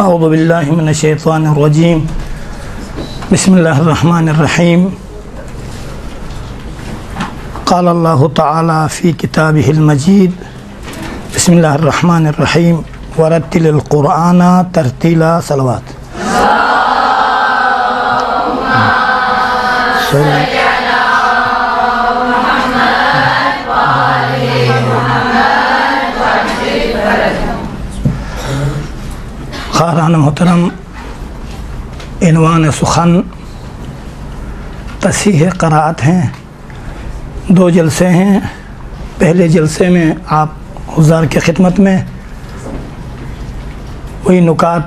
اعوذ باللہ من الشیطان الرجیم بسم اللہ الرحمن الرحیم قال اللہ تعالی فی کتابہ المجید بسم اللہ الرحمن الرحیم ورتل القرآن ترتیلا صلوات خاران محترم، عنوان سخن تصحیح قرأت ہیں۔ 2 جلسے ہیں۔ پہلے جلسے میں آپ حضار کی خدمت میں وہی نکات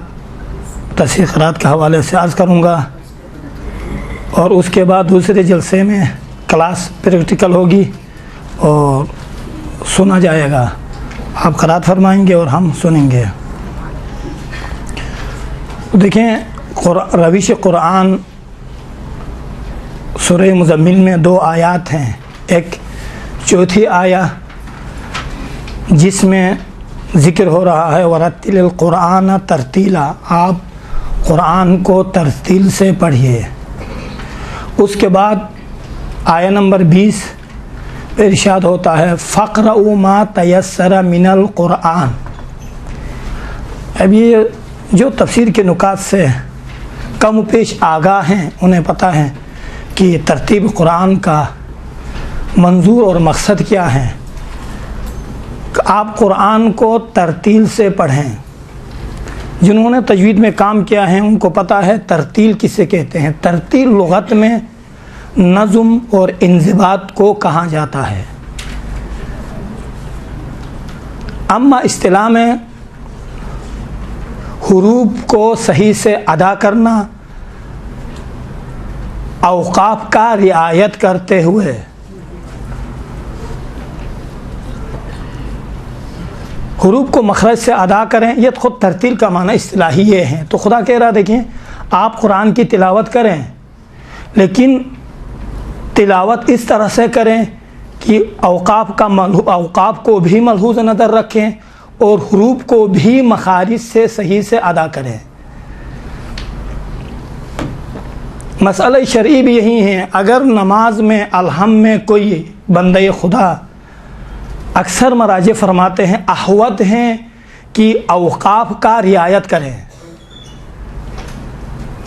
تصحیح قرأت کے حوالے سے عرض کروں گا، اور اس کے بعد دوسرے جلسے میں کلاس پریکٹیکل ہوگی اور سنا جائے گا۔ آپ قرأت فرمائیں گے اور ہم سنیں گے۔ دیکھیں، روش قرآن سورہ مزمل میں 2 آیات ہیں۔ ایک چوتھی آیہ جس میں ذکر ہو رہا ہے ورتل القرآن ترتیلا، آپ قرآن کو ترتیل سے پڑھیے۔ اس کے بعد آیہ نمبر 20 پہ ارشاد ہوتا ہے فَقْرَؤُوا مَا تَيَسَّرَ مِنَ الْقُرْآنِ۔ اب یہ جو تفسیر کے نکات سے کم و پیش آگاہ ہیں انہیں پتہ ہے کہ ترتیب قرآن کا منظور اور مقصد کیا ہے۔ آپ قرآن کو ترتیل سے پڑھیں۔ جنہوں نے تجوید میں کام کیا ہے ان کو پتہ ہے ترتیل کسے کہتے ہیں۔ ترتیل لغت میں نظم اور انضباط کو کہا جاتا ہے۔ اما اصطلاح میں حروف کو صحیح سے ادا کرنا، اوقاف کا رعایت کرتے ہوئے، حروف کو مخرج سے ادا کریں، یہ خود ترتیل کا معنی اصطلاحی یہ ہے۔ تو خدا کہہ رہا، دیکھیں، آپ قرآن کی تلاوت کریں لیکن تلاوت اس طرح سے کریں کہ اوقاف کو بھی ملحوظ نظر رکھیں اور حروف کو بھی مخارج سے صحیح سے ادا کریں۔ مسئلہ شرعی بھی یہی ہے۔ اگر نماز میں الحم میں کوئی بندہ خدا، اکثر مراجع فرماتے ہیں احوط ہیں کہ اوقاف کا رعایت کریں،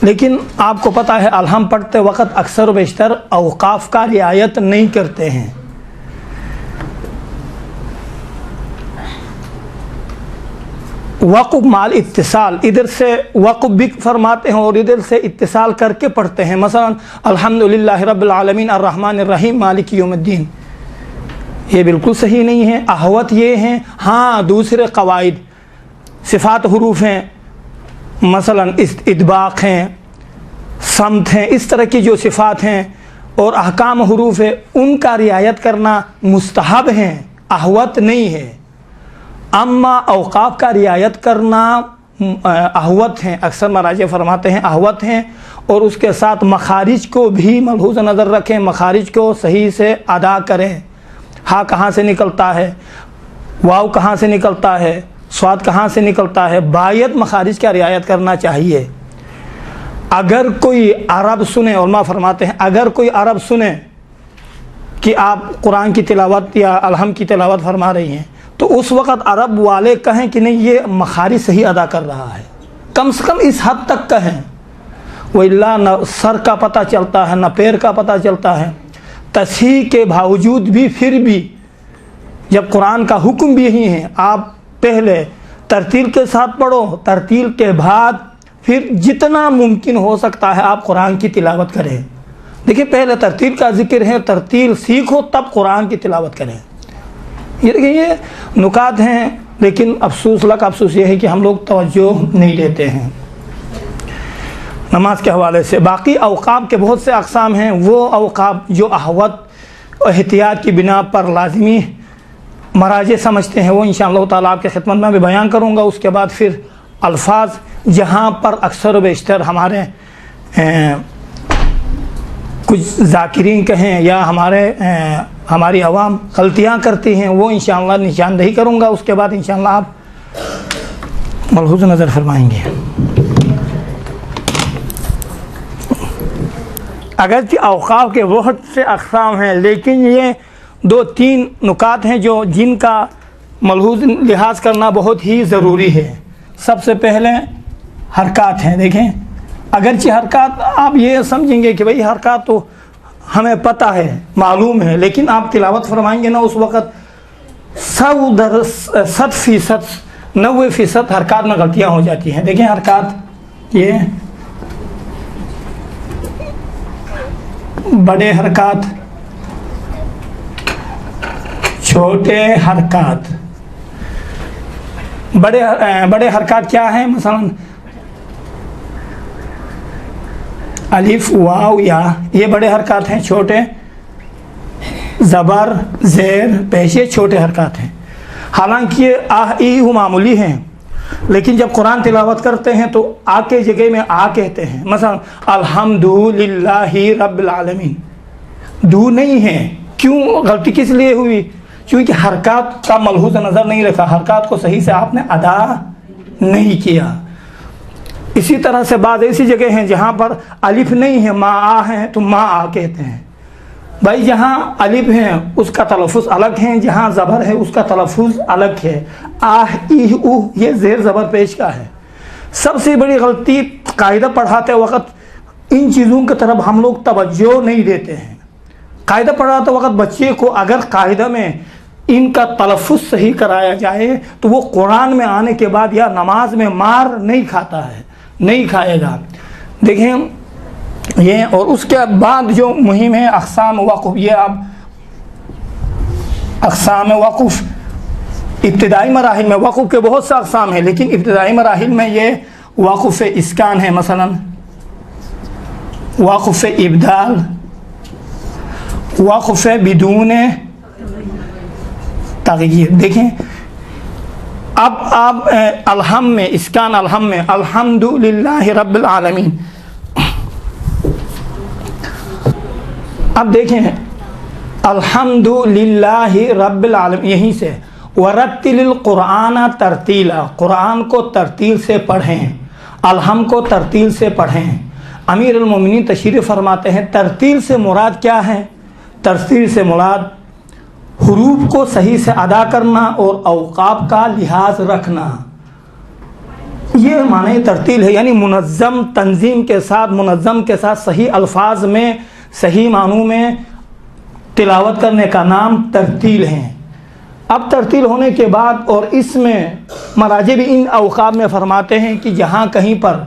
لیکن آپ کو پتہ ہے الحم پڑھتے وقت اکثر و بیشتر اوقاف کا رعایت نہیں کرتے ہیں۔ وقف مال اتصال، ادھر سے وقف بھی فرماتے ہیں اور ادھر سے اتصال کر کے پڑھتے ہیں۔ مثلا الحمدللہ رب العالمین الرحمن الرحیم مالک یوم الدین، یہ بالکل صحیح نہیں ہے۔ احوط یہ ہیں۔ ہاں، دوسرے قواعد صفات حروف ہیں، مثلا ادباق ہیں، صمت ہیں، اس طرح کی جو صفات ہیں اور احکام حروف ہے ان کا رعایت کرنا مستحب ہیں، احوط نہیں ہے۔ اما اوقاف کا رعایت کرنا احوط ہیں، اکثر مراجع فرماتے ہیں احوط ہیں، اور اس کے ساتھ مخارج کو بھی ملحوظ نظر رکھیں، مخارج کو صحیح سے ادا کریں۔ ہاں کہاں سے نکلتا ہے، واو کہاں سے نکلتا ہے، صاد کہاں سے نکلتا ہے، باید مخارج کا رعایت کرنا چاہیے۔ اگر کوئی عرب سنے، علماء فرماتے ہیں اگر کوئی عرب سنے کہ آپ قرآن کی تلاوت یا الحم کی تلاوت فرما رہی ہیں تو اس وقت عرب والے کہیں کہ نہیں یہ مخارج صحیح ادا کر رہا ہے، کم سے کم اس حد تک کہیں۔ وَإِلَّا نہ سر کا پتہ چلتا ہے نہ پیر کا پتہ چلتا ہے۔ تصحیح کے باوجود بھی پھر بھی جب قرآن کا حکم بھی یہی ہے، آپ پہلے ترتیل کے ساتھ پڑھو، ترتیل کے بعد پھر جتنا ممکن ہو سکتا ہے آپ قرآن کی تلاوت کریں۔ دیکھیں، پہلے ترتیل کا ذکر ہے، ترتیل سیکھو تب قرآن کی تلاوت کریں۔ یہ دیکھیں، یہ نکات ہیں، لیکن افسوس یہ ہے کہ ہم لوگ توجہ نہیں دیتے ہیں نماز کے حوالے سے۔ باقی اوقاف کے بہت سے اقسام ہیں، وہ اوقاف جو احوط احتیاط کی بنا پر لازمی مراجع سمجھتے ہیں وہ انشاءاللہ تعالیٰ آپ کی خدمت میں بھی بیان کروں گا۔ اس کے بعد پھر الفاظ جہاں پر اکثر و بیشتر ہمارے کچھ ذاکرین کہیں یا ہماری عوام غلطیاں کرتی ہیں وہ انشاءاللہ نشاندہی کروں گا۔ اس کے بعد انشاءاللہ آپ ملحوظ نظر فرمائیں گے. اگرچہ اوقاف کے بہت سے اقسام ہیں، لیکن یہ 2-3 نکات ہیں جن کا ملحوظ لحاظ کرنا بہت ہی ضروری ہے. سب سے پہلے حرکات ہیں. دیکھیں، اگرچہ حرکات آپ یہ سمجھیں گے کہ بھئی حرکات تو ہمیں پتہ ہے، معلوم ہے، لیکن آپ تلاوت فرمائیں گے نا اس وقت 100% 90% حرکات میں غلطیاں ہو جاتی ہیں. دیکھیں حرکات، یہ بڑے حرکات، چھوٹے حرکات. بڑے حرکات کیا ہیں؟ مثلا الف، واو، یا، یہ بڑے حرکات ہیں. چھوٹے زبر، زیر، پیش، یہ چھوٹے حرکات ہیں. حالانکہ یہ آ ای او معمولی ہیں، لیکن جب قرآن تلاوت کرتے ہیں تو آ کے جگہ میں آ کہتے ہیں. مثلا الحمدللہ رب العالمین، دو نہیں ہے. کیوں غلطی کس لیے ہوئی؟ کیونکہ حرکات کا ملحوظ نظر نہیں رکھا، حرکات کو صحیح سے آپ نے ادا نہیں کیا. اسی طرح سے بعض ایسی جگہ ہیں جہاں پر الف نہیں ہے، ما آ ہے تو ما آ کہتے ہیں. بھائی جہاں الف ہے اس کا تلفظ الگ ہے، جہاں زبر ہے اس کا تلفظ الگ ہے. آہ، ای، او، یہ زیر زبر پیش کا ہے. سب سے بڑی غلطی قاعدہ پڑھاتے وقت ان چیزوں کی طرف ہم لوگ توجہ نہیں دیتے ہیں. قاعدہ پڑھاتے وقت بچے کو اگر قاعدہ میں ان کا تلفظ صحیح کرایا جائے تو وہ قرآن میں آنے کے بعد یا نماز میں مار نہیں کھاتا ہے، نہیں کھائے گا. دیکھیں یہ، اور اس کے بعد جو مہم ہے اقسام وقف. یہ اب اقسام وقف ابتدائی مراحل میں وقف کے بہت سے اقسام ہیں، لیکن ابتدائی مراحل میں یہ وقف اسکان ہے. مثلا وقف ابدال، وقف بدون تغییر. دیکھیں اب آپ الحم میں، اسکان الحم میں الحمدللہ رب العالمین. اب دیکھیں الحمدللہ رب العالمین، یہیں سے ورتل القرآن ترتیلا، قرآن کو ترتیل سے پڑھیں، الحم کو ترتیل سے پڑھیں. امیر المومنین تشریف فرماتے ہیں ترتیل سے مراد کیا ہے؟ ترتیل سے مراد حروف کو صحیح سے ادا کرنا اور اوقاف کا لحاظ رکھنا. یہ معنی ترتیل ہے، یعنی منظم تنظیم کے ساتھ، منظم کے ساتھ صحیح الفاظ میں، صحیح معنوں میں تلاوت کرنے کا نام ترتیل ہے. اب ترتیل ہونے کے بعد، اور اس میں مراجع بھی ان اوقاف میں فرماتے ہیں کہ جہاں کہیں پر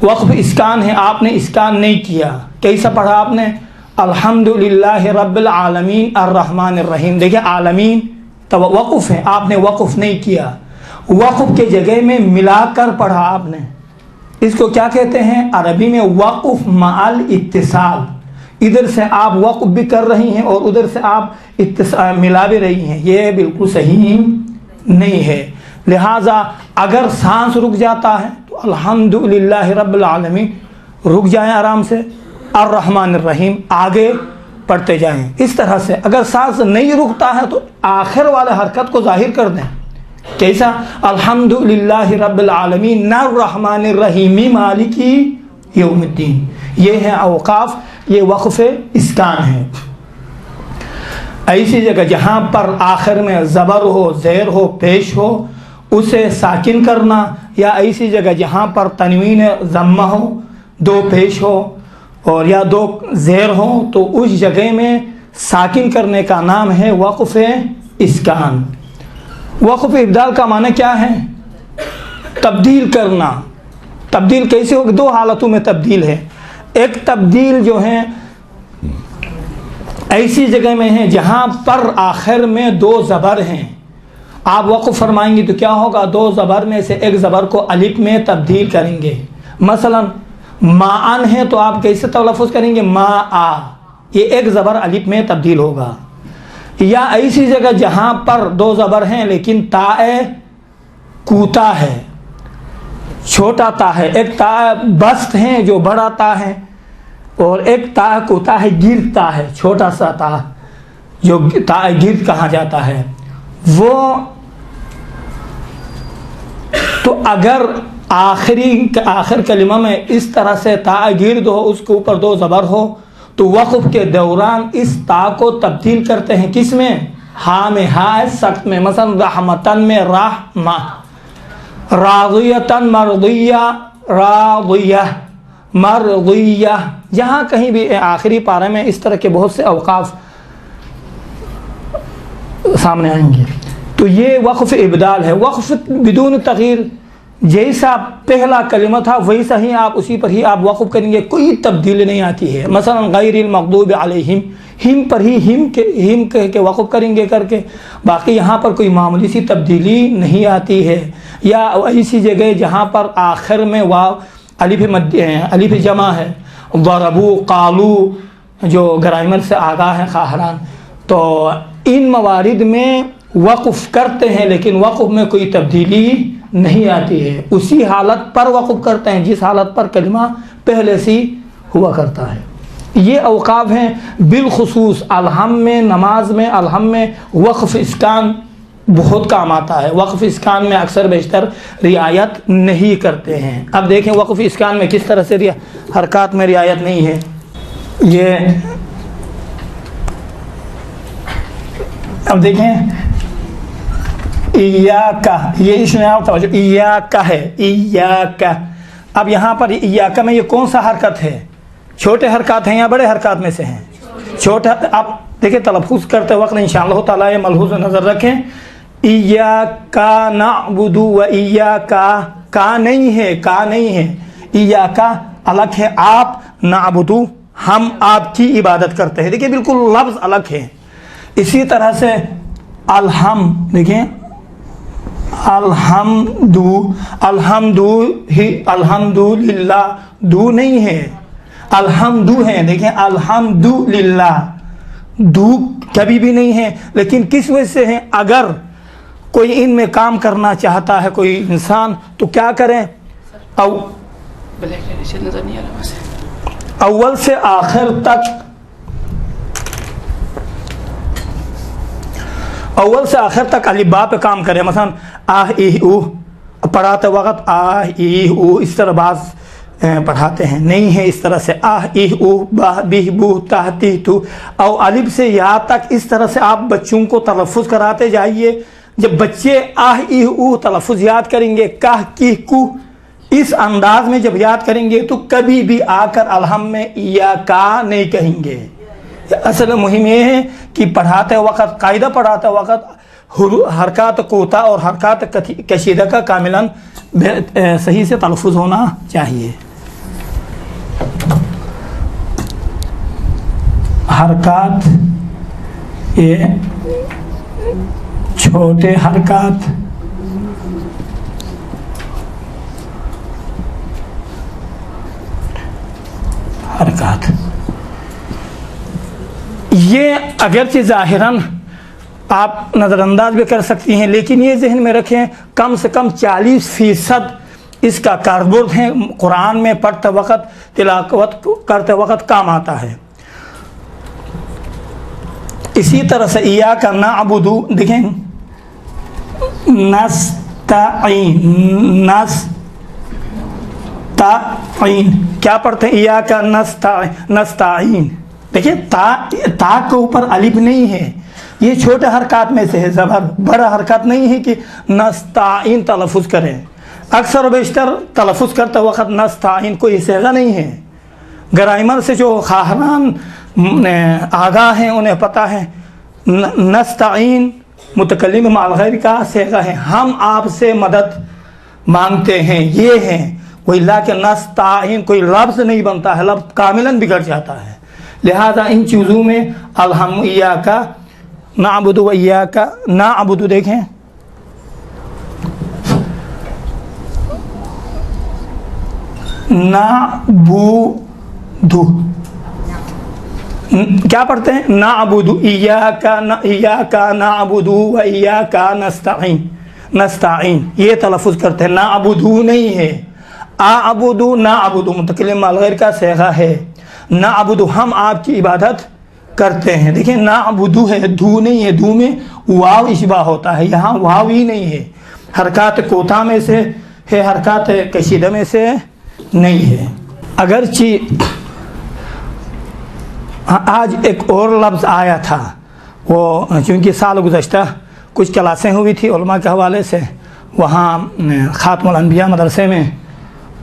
وقف اسکان ہے، آپ نے اسکان نہیں کیا، کیسا پڑھا آپ نے؟ الحمدللہ رب العالمین الرحمن الرحیم. دیکھیں عالمین تو وقف ہے، آپ نے وقف نہیں کیا، وقف کے جگہ میں ملا کر پڑھا آپ نے. اس کو کیا کہتے ہیں عربی میں؟ وقف مع الاتصال. ادھر سے آپ وقف بھی کر رہی ہیں اور ادھر سے آپ ملا بھی رہی ہیں، یہ بالکل صحیح نہیں ہے. لہٰذا اگر سانس رک جاتا ہے تو الحمدللہ رب العالمین رک جائیں آرام سے، الرحمن الرحیم آگے پڑھتے جائیں. اس طرح سے اگر سانس نہیں رکتا ہے تو آخر والے حرکت کو ظاہر کر دیں. کیسا؟ الحمدللہ رب العالمین الرحمن الرحیم مالک یوم الدین. یہ ہے اوقاف، یہ وقف اسکان ہے. ایسی جگہ جہاں پر آخر میں زبر ہو، زیر ہو، پیش ہو، اسے ساکن کرنا، یا ایسی جگہ جہاں پر تنوین ضمہ ہو، 2 پیش ہو اور یا 2 زیر ہو، تو اس جگہ میں ساکن کرنے کا نام ہے وقف اسکان. وقف ابدال کا معنی کیا ہے؟ تبدیل کرنا. تبدیل کیسے ہوگی؟ 2 حالتوں میں تبدیل ہے. ایک تبدیل جو ہے ایسی جگہ میں ہے جہاں پر آخر میں 2 زبر ہیں، آپ وقف فرمائیں گے تو کیا ہوگا؟ 2 زبر میں سے ایک زبر کو الف میں تبدیل کریں گے. مثلا معن ہے تو آپ کیسے تلفظ کریں گے؟ ما آ، یہ ایک زبر الف میں تبدیل ہوگا. یا ایسی جگہ جہاں پر 2 زبر ہیں لیکن تا کوتا ہے، چھوٹا تا ہے. ایک تا بست ہے جو بڑا تا ہے، اور ایک تا کوتا ہے، گرد تا ہے، چھوٹا سا تا جو تا گرد کہا جاتا ہے وہ. تو اگر آخر کلمہ میں اس طرح سے تا گرد ہو، اس کے اوپر دو زبر ہو، تو وقف کے دوران اس تا کو تبدیل کرتے ہیں کس میں؟ ہا میں، ہا سخت میں، مثلا رحمتن میں رحمہ، راضیتن مرضیہ، راضیہ مرضیہ، جہاں کہیں بھی آخری پارے میں اس طرح کے بہت سے اوقاف سامنے آئیں گے۔ تو یہ وقف ابدال ہے، وقف بدون تغییر، جیسا پہلا کلمہ تھا ویسا ہی آپ اسی پر ہی آپ وقف کریں گے، کوئی تبدیلی نہیں آتی ہے۔ مثلا غیر المغضوب علیہم، ہم پر ہی ہم کہہ کے وقف کریں گے کر کے، باقی یہاں پر کوئی معمولی سی تبدیلی نہیں آتی ہے۔ یا ایسی جگہ جہاں پر آخر میں واو الف جمع ہے، ضربو، قالو، جو گرامر سے آگاہ ہے خواہران، تو ان موارد میں وقف کرتے ہیں لیکن وقف میں کوئی تبدیلی نہیں آتی ہے، اسی حالت پر وقف کرتے ہیں جس حالت پر کلمہ پہلے سے ہوا کرتا ہے۔ یہ اوقاف ہیں بالخصوص الحم میں، نماز میں الحم میں وقف اسکان بہت کام آتا ہے، وقف اسکان میں اکثر بیشتر رعایت نہیں کرتے ہیں۔ اب دیکھیں وقف اسکان میں کس طرح سے حرکات میں رعایت نہیں ہے۔ یہ اب دیکھیں ایاکا، یہ اس میں آپ توجہ، ایاکا ہے، ایاکا۔ اب یہاں پر ایاکا میں یہ کون سا حرکت ہے؟ چھوٹے حرکات ہیں یا بڑے حرکات میں سے ہیں؟ چھوٹا۔ اب دیکھیں تلفظ کرتے وقت انشاءاللہ تعالیٰ یہ ملحوظ نظر رکھیں، ایاکا نعبد و ایاکا، کا نہیں ہے، کا نہیں ہے، ایاکا الگ ہے، آپ نعبد ہم آپ کی عبادت کرتے ہیں، دیکھیں بالکل لفظ الگ ہے۔ اسی طرح سے الحم، دیکھیں الحمد للہ، دو نہیں ہے، الحمد ہے، دیکھیں الحمد للہ، دو کبھی بھی نہیں ہے، لیکن کس وجہ سے ہے؟ اگر کوئی ان میں کام کرنا چاہتا ہے کوئی انسان تو کیا کریں؟ اول سے آخر تک الف با پہ کام کرے، مثلا آہ ایہ اوہ پڑھاتے وقت آہ ایہ اوہ، اس طرح بعض پڑھاتے ہیں، نہیں ہے اس طرح سے آہ ایہ اوہ باہ بیہ بوہ تاہ تیہ تو، او الف سے یا تک اس طرح سے آپ بچوں کو تلفظ کراتے جائیے۔ جب بچے آہ ایہ اوہ تلفظ یاد کریں گے، کاہ کیہ کو، اس انداز میں جب یاد کریں گے تو کبھی بھی آ کر الحم میں ایاکا نہیں کہیں گے۔ اصل مہم یہ ہے کہ پڑھاتے وقت، قاعدہ پڑھاتے وقت حرکات کوتا اور حرکات کشیدہ کا کاملاً صحیح سے تلفظ ہونا چاہیے۔ حرکات، یہ چھوٹے حرکات، یہ اگرچہ ظاہراً آپ نظر انداز بھی کر سکتی ہیں، لیکن یہ ذہن میں رکھیں کم سے کم 40% اس کا کاربرد ہے، قرآن میں پڑھتے وقت، تلاوت کرتے وقت کام آتا ہے۔ اسی طرح سے ایاک نعبد، دیکھیں نستعین، کیا پڑھتے ہیں؟ ایاک نستعین، دیکھیں تا کے اوپر الف نہیں ہے، یہ چھوٹے حرکات میں سے ہے، زبر بڑا حرکات نہیں ہے کہ نستعین تلفظ کریں۔ اکثر و بیشتر تلفظ کرتے وقت نستعین کوئی صیغہ نہیں ہے، گرامر سے جو خواہران آگاہ ہیں انہیں پتہ ہے نستعین متکلم مع الغیر کا صیغہ ہے، ہم آپ سے مدد مانگتے ہیں، یہ ہیں وہی، لیکن نستعین کوئی لفظ نہیں بنتا ہے، لفظ کاملاً بگڑ جاتا ہے۔ لہذا ان چیزوں میں الحم ایاکا نعبد و ایاکا نعبد، دیکھیں نعبد، کیا پڑھتے ہیں؟ نعبد ایاکا نعبد و ایاکا نستعین، یہ تلفظ کرتے ہیں، نعبد نہیں ہے، اعبد نعبد متکلم مع الغیر کا صیغہ ہے، نعبد ہم آپ کی عبادت کرتے ہیں، دیکھیں نعبد ہے، دھو نہیں ہے، دھو میں واو اشباہ ہوتا ہے، یہاں واو ہی نہیں ہے، حرکات کوتا میں سے ہے حرکات کشیدہ میں سے نہیں ہے۔ اگرچہ آج ایک اور لفظ آیا تھا، وہ چونکہ سال گزشتہ کچھ کلاسیں ہوئی تھی علماء کے حوالے سے وہاں خاتم الانبیاء مدرسے میں،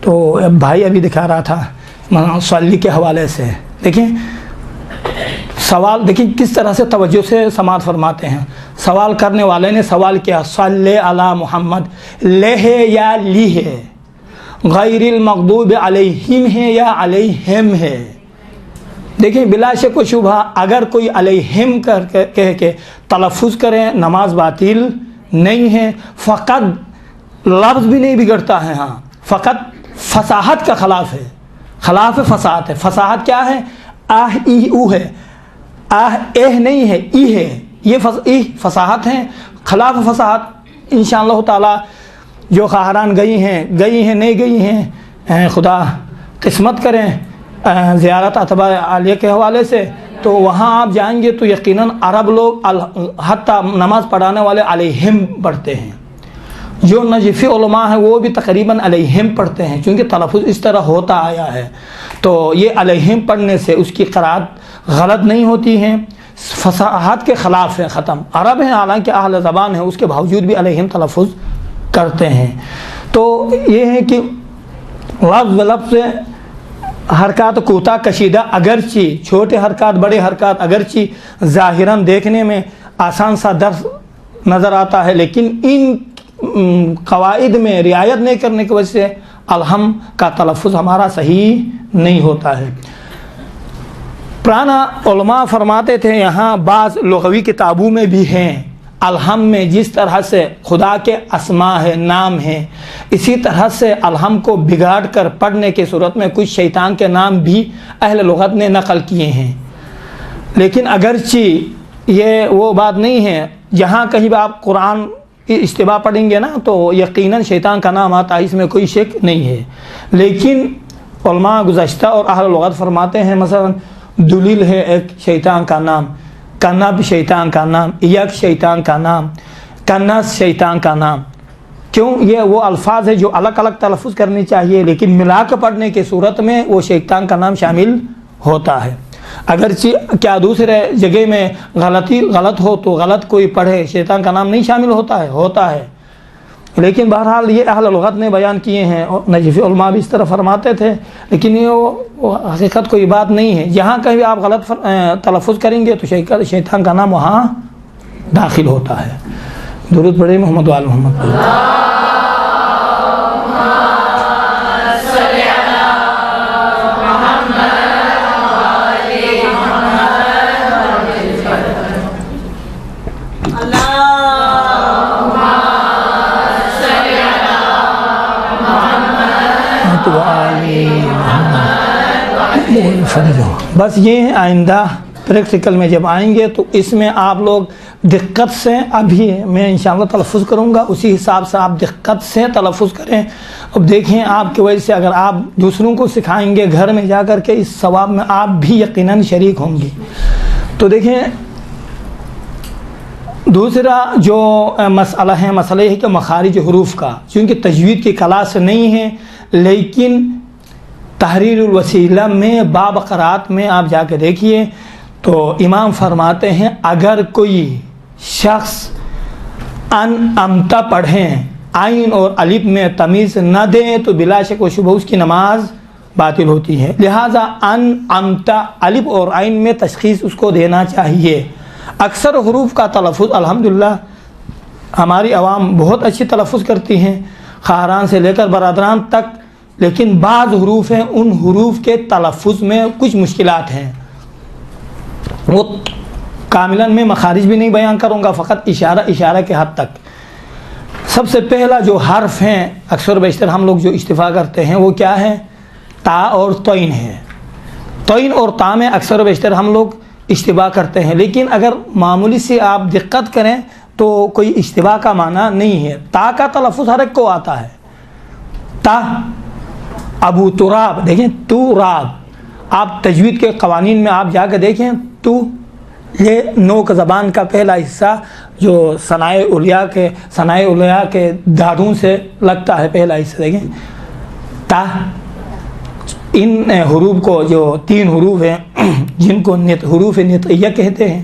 تو بھائی ابھی دکھا رہا تھا صلی کے حوالے سے۔ دیکھیں سوال، دیکھیں کس طرح سے توجہ سے سماعت فرماتے ہیں۔ سوال کرنے والے نے سوال کیا، صلی علی محمد، لے ہے یا لی ہے، غیر المغضوب علیہم ہے یا علیہم ہے۔ دیکھیں بلا شک و شبہ اگر کوئی علیہم کہہ کے تلفظ کریں نماز باطل نہیں ہے، فقط لفظ بھی نہیں بگڑتا ہے، ہاں فقط فصاحت کا خلاف ہے، خلاف فصاحت ہے۔ فصاحت کیا ہے؟ آہ ای او ہے، آہ ایہ نہیں ہے، ای ہے، یہ فصاحت ہے، خلاف فصاحت۔ انشاءاللہ تعالی جو خواہران گئی ہیں نہیں گئی ہیں، خدا قسمت کریں زیارت اتباع عالیہ کے حوالے سے، تو وہاں آپ جائیں گے تو یقیناً عرب لوگ حتیٰ نماز پڑھانے والے علیہم پڑھتے ہیں، جو نجفی علماء ہیں وہ بھی تقریباً علیہم پڑھتے ہیں، چونکہ تلفظ اس طرح ہوتا آیا ہے، تو یہ علیہم پڑھنے سے اس کی قرأت غلط نہیں ہوتی ہیں، فصاحت کے خلاف ہے، ختم۔ عرب ہیں حالانکہ اہل زبان ہیں، اس کے باوجود بھی علیہم تلفظ کرتے ہیں۔ تو یہ ہے کہ لفظ سے حرکات کوتاہ کشیدہ، اگرچہ چھوٹے حرکات بڑے حرکات اگرچہ ظاہراً دیکھنے میں آسان سا درس نظر آتا ہے، لیکن ان قواعد میں رعایت نہیں کرنے کی وجہ سے الحم کا تلفظ ہمارا صحیح نہیں ہوتا ہے۔ پرانا علماء فرماتے تھے، یہاں بعض لغوی کتابوں میں بھی ہیں، الحم میں جس طرح سے خدا کے اسماء ہے، نام ہیں، اسی طرح سے الحم کو بگاڑ کر پڑھنے کی صورت میں کچھ شیطان کے نام بھی اہل لغت نے نقل کیے ہیں، لیکن اگرچہ یہ وہ بات نہیں ہے، جہاں کہیں بھی آپ قرآن کی اشتباہ پڑھیں گے نا تو یقیناً شیطان کا نام آتا ہے، اس میں کوئی شک نہیں ہے، لیکن علماء گزشتہ اور اہل لغت فرماتے ہیں مثلا دلیل ہے ایک شیطان کا نام، کنب شیطان کا نام، یک شیطان کا نام، کنس شیطان کا نام۔ کیوں؟ یہ وہ الفاظ ہے جو الگ الگ تلفظ کرنی چاہیے، لیکن ملا کر پڑھنے کی صورت میں وہ شیطان کا نام شامل ہوتا ہے۔ اگرچہ کیا دوسرے جگہ میں غلط ہو تو غلط کوئی پڑھے شیطان کا نام نہیں شامل ہوتا ہے، لیکن بہرحال یہ اہل لغت نے بیان کیے ہیں، اور نجفی علماء بھی اس طرح فرماتے تھے، لیکن یہ وہ حقیقت کوئی بات نہیں ہے۔ جہاں کہیں بھی آپ غلط تلفظ کریں گے تو شیطان کا نام وہاں داخل ہوتا ہے۔ درود پڑھیں محمد وآل محمد۔ بس یہ ہے، آئندہ پریکٹیکل میں جب آئیں گے تو اس میں آپ لوگ دقت سے، ابھی میں انشاءاللہ تلفظ کروں گا اسی حساب سے آپ دقت سے تلفظ کریں۔ اب دیکھیں آپ کی وجہ سے اگر آپ دوسروں کو سکھائیں گے گھر میں جا کر کے، اس ثواب میں آپ بھی یقیناً شریک ہوں گے۔ تو دیکھیں دوسرا جو مسئلہ ہے کہ مخارج حروف کا، چونکہ تجوید کی کلاس نہیں ہے، لیکن تحریر الوسیلہ میں باب قرات میں آپ جا کے دیکھیے تو امام فرماتے ہیں اگر کوئی شخص امتا پڑھیں، عین اور الف میں تمیز نہ دیں تو بلا شک و شبہ اس کی نماز باطل ہوتی ہے، لہٰذا امتا الف اور عین میں تشخیص اس کو دینا چاہیے۔ اکثر حروف کا تلفظ الحمدللہ ہماری عوام بہت اچھی تلفظ کرتی ہیں، خواہران سے لے کر برادران تک، لیکن بعض حروف ہیں ان حروف کے تلفظ میں کچھ مشکلات ہیں، وہ کاملاً میں مخارج بھی نہیں بیان کروں گا، فقط اشارہ کے حد تک۔ سب سے پہلا جو حرف ہیں اکثر بیشتر ہم لوگ جو استفاع کرتے ہیں وہ کیا ہے؟ تا اور طین ہے۔ طین اور تا میں اکثر بیشتر ہم لوگ اشتباہ کرتے ہیں، لیکن اگر معمولی سے آپ دقت کریں تو کوئی اشتباہ کا معنی نہیں ہے۔ تا کا تلفظ ہر ایک کو آتا ہے، تا، ابو تراب، دیکھیں تو راب، آپ تجوید کے قوانین میں آپ جا کے دیکھیں تو یہ نوک زبان کا پہلا حصہ جو ثنائے علیاء کے دادوں سے لگتا ہے، پہلا حصہ دیکھیں تا، ان حروف کو جو 3 حروف ہیں جن کو حروف نطقیہ کہتے ہیں،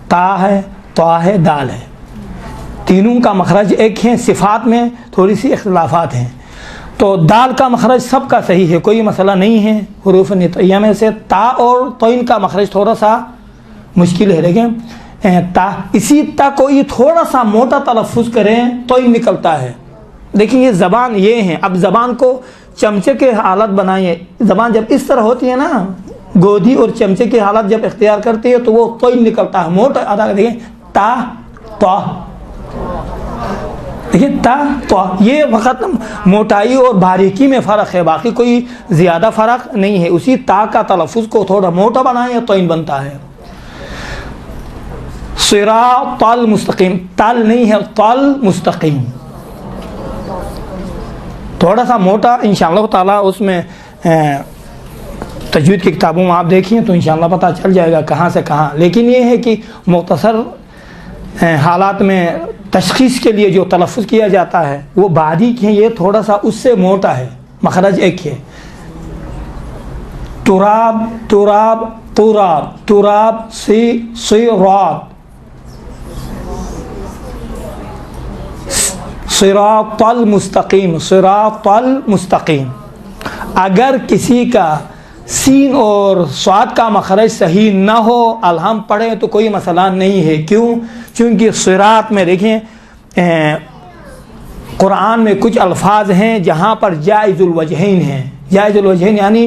تا ہے، طا ہے، دال ہے، تینوں کا مخرج ایک ہے، صفات میں تھوڑی سی اختلافات ہیں۔ تو دال کا مخرج سب کا صحیح ہے، کوئی مسئلہ نہیں ہے حروف نطقیہ میں سے۔ تا اور طین کا مخرج تھوڑا سا مشکل ہے، دیکھیں تا، اسی تا کو یہ تھوڑا سا موٹا تلفظ کریں تو ہی نکلتا ہے۔ دیکھیں یہ زبان یہ ہے، اب زبان کو چمچے کے حالت بنائیے، زبان جب اس طرح ہوتی ہے نا، گودھی اور چمچے کی حالت جب اختیار کرتی ہے تو وہ تو ہی نکلتا ہے، موٹا ادا دیکھیں تا تو، دیکھیں تا تو، یہ وقت موٹائی اور باریکی میں فرق ہے، باقی کوئی زیادہ فرق نہیں ہے۔ اسی تا کا تلفظ کو تھوڑا موٹا بنائیں تو ہی بنتا ہے۔ صراط المستقیم، تل نہیں ہے، تل مستقیم، تھوڑا سا موٹا انشاءاللہ تعالیٰ اس میں تجوید کی کتابوں میں آپ دیکھیں تو انشاءاللہ پتہ چل جائے گا کہاں سے کہاں، لیکن یہ ہے کہ مختصر حالات میں تشخیص کے لیے جو تلفظ کیا جاتا ہے وہ باریک ہے، یہ تھوڑا سا اس سے موٹا ہے، مخرج ایک ہے۔ تراب، تراب، تراب، تراب، صراط، صراط المستقیم، صراط المستقیم۔ اگر کسی کا سین اور صاد کا مخرج صحیح نہ ہو، الہم پڑھیں تو کوئی مسئلہ نہیں ہے، کیوں؟ چونکہ صراط میں دیکھیں قرآن میں کچھ الفاظ ہیں جہاں پر جائز الوجہین ہیں، جائز الوجہین یعنی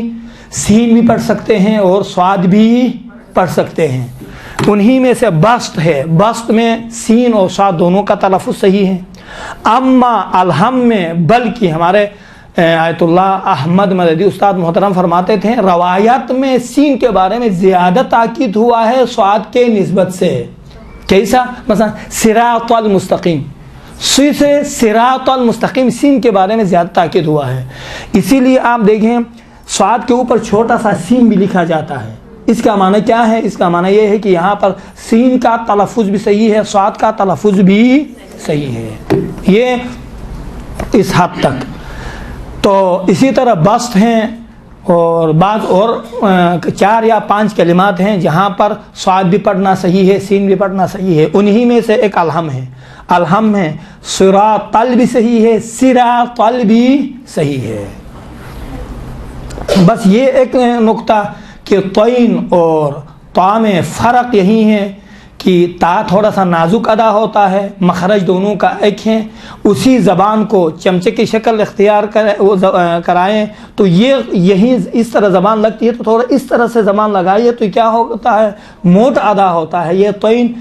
سین بھی پڑھ سکتے ہیں اور صاد بھی پڑھ سکتے ہیں، انہی میں سے بسط ہے، بسط میں سین اور صاد دونوں کا تلفظ صحیح ہے۔ اما الہم میں بلکہ ہمارے آیت اللہ احمد مددی استاد محترم فرماتے تھے روایت میں سین کے بارے میں زیادہ تاکید ہوا ہے صاد کے نسبت سے، کیسا؟ مثلا صراط المستقیم، سی سے صراط المستقیم، سین کے بارے میں زیادہ تاکید ہوا ہے، اسی لیے آپ دیکھیں صاد کے اوپر چھوٹا سا سین بھی لکھا جاتا ہے۔ اس کا معنی کیا ہے؟ اس کا معنی یہ ہے کہ یہاں پر سین کا تلفظ بھی صحیح ہے، صاد کا تلفظ بھی صحیح ہے، یہ اس حد تک۔ تو اسی طرح بسط ہیں اور بعض اور 4 یا 5 کلمات ہیں جہاں پر صاد بھی پڑھنا صحیح ہے، سین بھی پڑھنا صحیح ہے، انہی میں سے ایک الہم ہے، الہم ہے صراط بھی صحیح ہے، صراط بھی صحیح ہے۔ بس یہ ایک نقطہ کہ طین اور طا میں فرق یہی ہے کہ تا تھوڑا سا نازک ادا ہوتا ہے، مخرج دونوں کا ایک ہے، اسی زبان کو چمچے کی شکل اختیار کرائیں تو یہی اس طرح زبان لگتی ہے، تو تھوڑا اس طرح سے زبان لگائیے تو کیا ہوتا ہے؟ موٹ ادا ہوتا ہے۔ یہ طین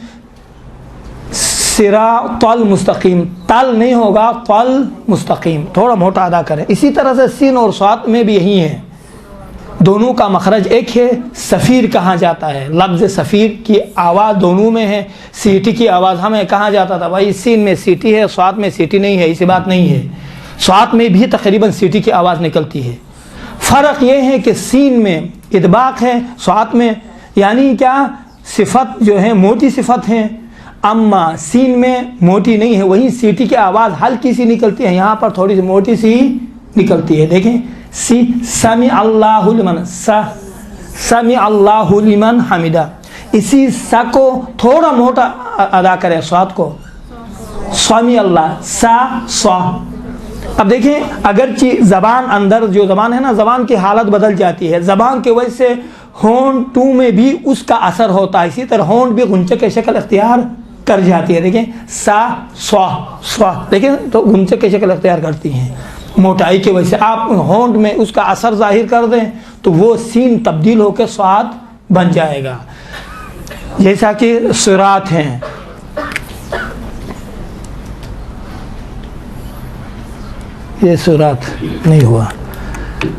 صراط المستقیم، تل نہیں ہوگا، تل مستقیم، تھوڑا موٹا ادا کریں۔ اسی طرح سے سین اور صاد میں بھی یہی ہے، دونوں کا مخرج ایک ہے، سفیر کہا جاتا ہے، لفظ سفیر کی آواز دونوں میں ہے، سیٹی کی آواز ہمیں کہا جاتا تھا بھائی سین میں سیٹی ہے، صاد میں سیٹی نہیں ہے، ایسی بات نہیں ہے، صاد میں بھی تقریباً سیٹی کی آواز نکلتی ہے۔ فرق یہ ہے کہ سین میں اطباق ہے، صاد میں یعنی کیا صفت جو ہے موٹی صفت ہے، اما سین میں موٹی نہیں ہے، وہیں سیٹی کی آواز ہلکی سی نکلتی ہے، یہاں پر تھوڑی سی موٹی سی نکلتی ہے۔ دیکھیں سمع اللہ لمن، سمع اللہ لمن حمدہ، اسی سا کو تھوڑا موٹا ادا کریں، صاد کو سمع اللہ، سا۔ اب دیکھیں اگرچہ زبان اندر جو زبان ہے نا، زبان کی حالت بدل جاتی ہے، زبان کی وجہ سے ہونٹوں میں بھی اس کا اثر ہوتا ہے، اسی طرح ہونٹ بھی غنچے کی شکل اختیار کر جاتی ہے۔ دیکھیں سا سوا، دیکھیں تو غنچے کی شکل اختیار کرتی ہیں، موٹائی کی وجہ سے آپ ہونٹ میں اس کا اثر ظاہر کر دیں تو وہ سین تبدیل ہو کے صاد بن جائے گا، جیسا کہ صراط ہیں۔ یہ صراط نہیں ہوا،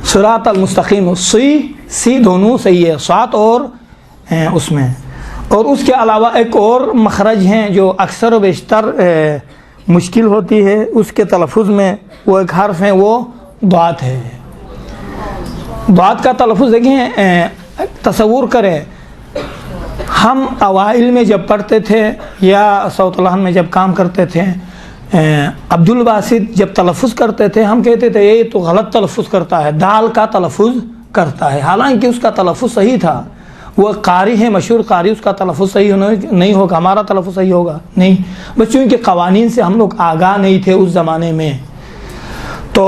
صراط المستقیم، سی دونوں صحیح ہے، صاد اور اس میں، اور اس کے علاوہ ایک اور مخرج ہیں جو اکثر و بیشتر مشکل ہوتی ہے اس کے تلفظ میں، وہ ایک حرف ہے، وہ ضاد ہے۔ ضاد کا تلفظ دیکھیں، تصور کریں ہم اوائل میں جب پڑھتے تھے یا صوت لحن میں جب کام کرتے تھے، عبد الباسط جب تلفظ کرتے تھے ہم کہتے تھے یہ تو غلط تلفظ کرتا ہے، دال کا تلفظ کرتا ہے، حالانکہ اس کا تلفظ صحیح تھا۔ وہ قاری ہے، مشہور قاری، اس کا تلفظ صحیح نہیں ہوگا، ہمارا تلفظ صحیح ہوگا نہیں، بس چونکہ قوانین سے ہم لوگ آگاہ نہیں تھے اس زمانے میں، تو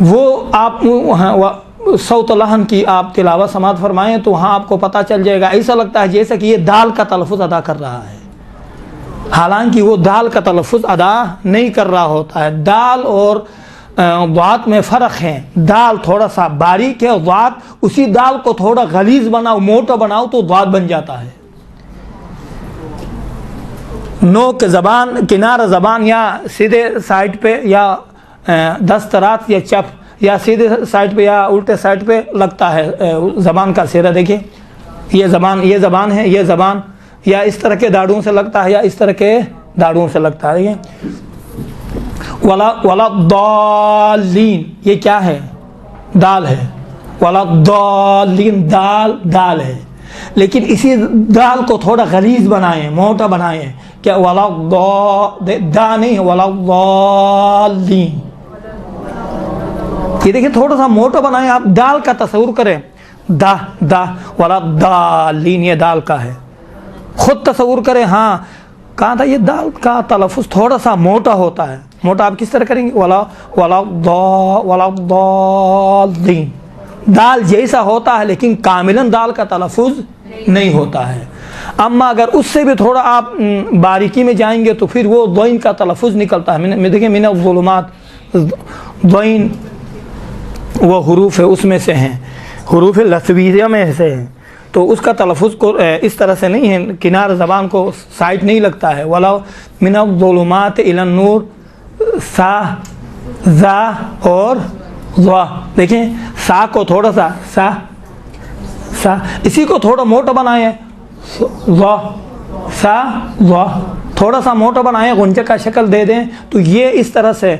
وہ آپ صوت لحن کی آپ تلاوت سماعت فرمائیں تو وہاں آپ کو پتہ چل جائے گا، ایسا لگتا ہے جیسا کہ یہ دال کا تلفظ ادا کر رہا ہے، حالانکہ وہ دال کا تلفظ ادا نہیں کر رہا ہوتا ہے۔ دال اور ضاد میں فرق ہے، دال تھوڑا سا باریک ہے، ضاد اسی دال کو تھوڑا غلیظ بناؤ، موٹا بناؤ تو ضاد بن جاتا ہے۔ نوک زبان، کنارہ زبان یا سیدھے سائڈ پہ یا دسترات یا چپ یا سیدھے سائڈ پہ یا الٹے سائڈ پہ لگتا ہے زبان کا سیرا، دیکھیں یہ زبان ہے، یہ زبان یا اس طرح کے داڑوں سے لگتا ہے یا اس طرح کے داڑوں سے لگتا ہے۔ ولا ضالین، یہ کیا ہے؟ دال ہے، ولا ضالین دال ہے، لیکن اسی دال کو تھوڑا غلیظ بنائیں، موٹا بنائیں، کیا ولا دا نہیں ہے، ولا ضالین، یہ دیکھیں تھوڑا سا موٹا بنائیں، آپ دال کا تصور کریں، دا ولا ضالین، یہ دال کا ہے، خود تصور کریں، ہاں کہا تھا یہ دال کا تلفظ تھوڑا سا موٹا ہوتا ہے، موٹا آپ کس طرح کریں گے؟ ولا ضالین، دال جیسا ہوتا ہے لیکن کاملاً دال کا تلفظ نہیں ہوتا ہے۔ اما اگر اس سے بھی تھوڑا آپ باریکی میں جائیں گے تو پھر وہ ضین کا تلفظ نکلتا ہے۔ دیکھیں من الظلمات، ضین وہ حروف ہے اس میں سے ہیں، حروف لثویہ میں سے ہیں، تو اس کا تلفظ کو اس طرح سے نہیں ہے، کنار زبان کو سائڈ نہیں لگتا ہے۔ ولا من الظلمات الی النور، سا زا اور ضا، دیکھیں سا کو تھوڑا سا سا اسی کو تھوڑا موٹا بنائیں، ضا سا ضا تھوڑا سا موٹا بنائیں، غنچہ کا شکل دے دیں، تو یہ اس طرح سے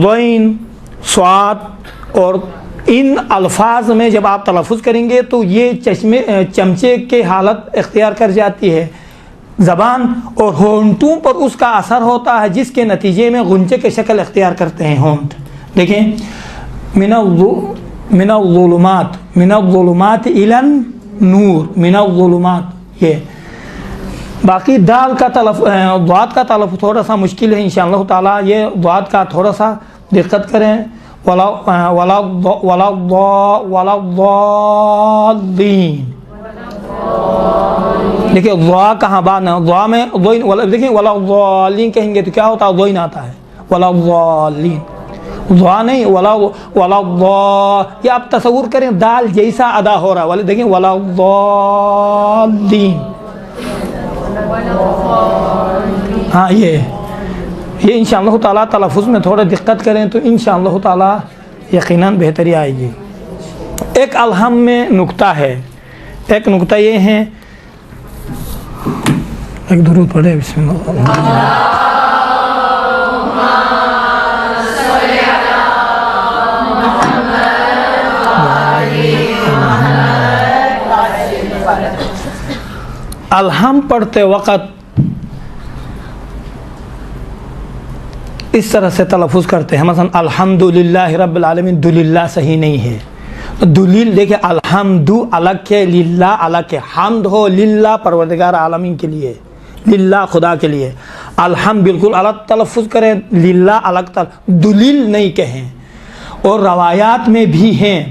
ضین صاد اور ان الفاظ میں جب آپ تلفظ کریں گے تو یہ چمچے کے حالت اختیار کر جاتی ہے، زبان اور ہونٹوں پر اس کا اثر ہوتا ہے، جس کے نتیجے میں غنچے کے شکل اختیار کرتے ہیں ہونٹ۔ دیکھیں من الظلمات الی النور، من الظلمات، یہ باقی دال کا ضاد کا تلفظ تھوڑا سا مشکل ہے انشاءاللہ تعالیٰ، یہ ضاد کا تھوڑا سا دقت کریں، ولا ضالین، دیکھیں ضا کہاں بعد ہے، ضا میں ضین، دیکھیں ولا ضالین کہیں گے تو کیا ہوتا ہے؟ ضین آتا ہے، ولا ضالین، ضا نہیں، ولا ضا، یہ آپ تصور کریں دال جیسا ادا ہو رہا ہے، دیکھیں ولا ضالین، ہاں یہ انشاءاللہ تعالیٰ تلفظ میں تھوڑا دقت کریں تو انشاءاللہ تعالیٰ یقیناً بہتری آئے گی۔ ایک الحم میں نکتہ ہے، ایک نکتہ یہ ہے، ایک درود پڑھے، بسم اللہ۔ الحم پڑھتے وقت اس طرح سے تلفظ کرتے ہیں، مثلا الحمدللہ رب العالمین، دللہ صحیح نہیں ہے، دلیل دیکھیں الحمد الگ ہے، للہ الگ ہے، حمد ہو للہ پروردگار عالمین کے لیے، للہ خدا کے لیے، الحمد بالکل الگ تلفظ کریں، للہ الگ دلیل نہیں کہیں۔ اور روایات میں بھی ہیں،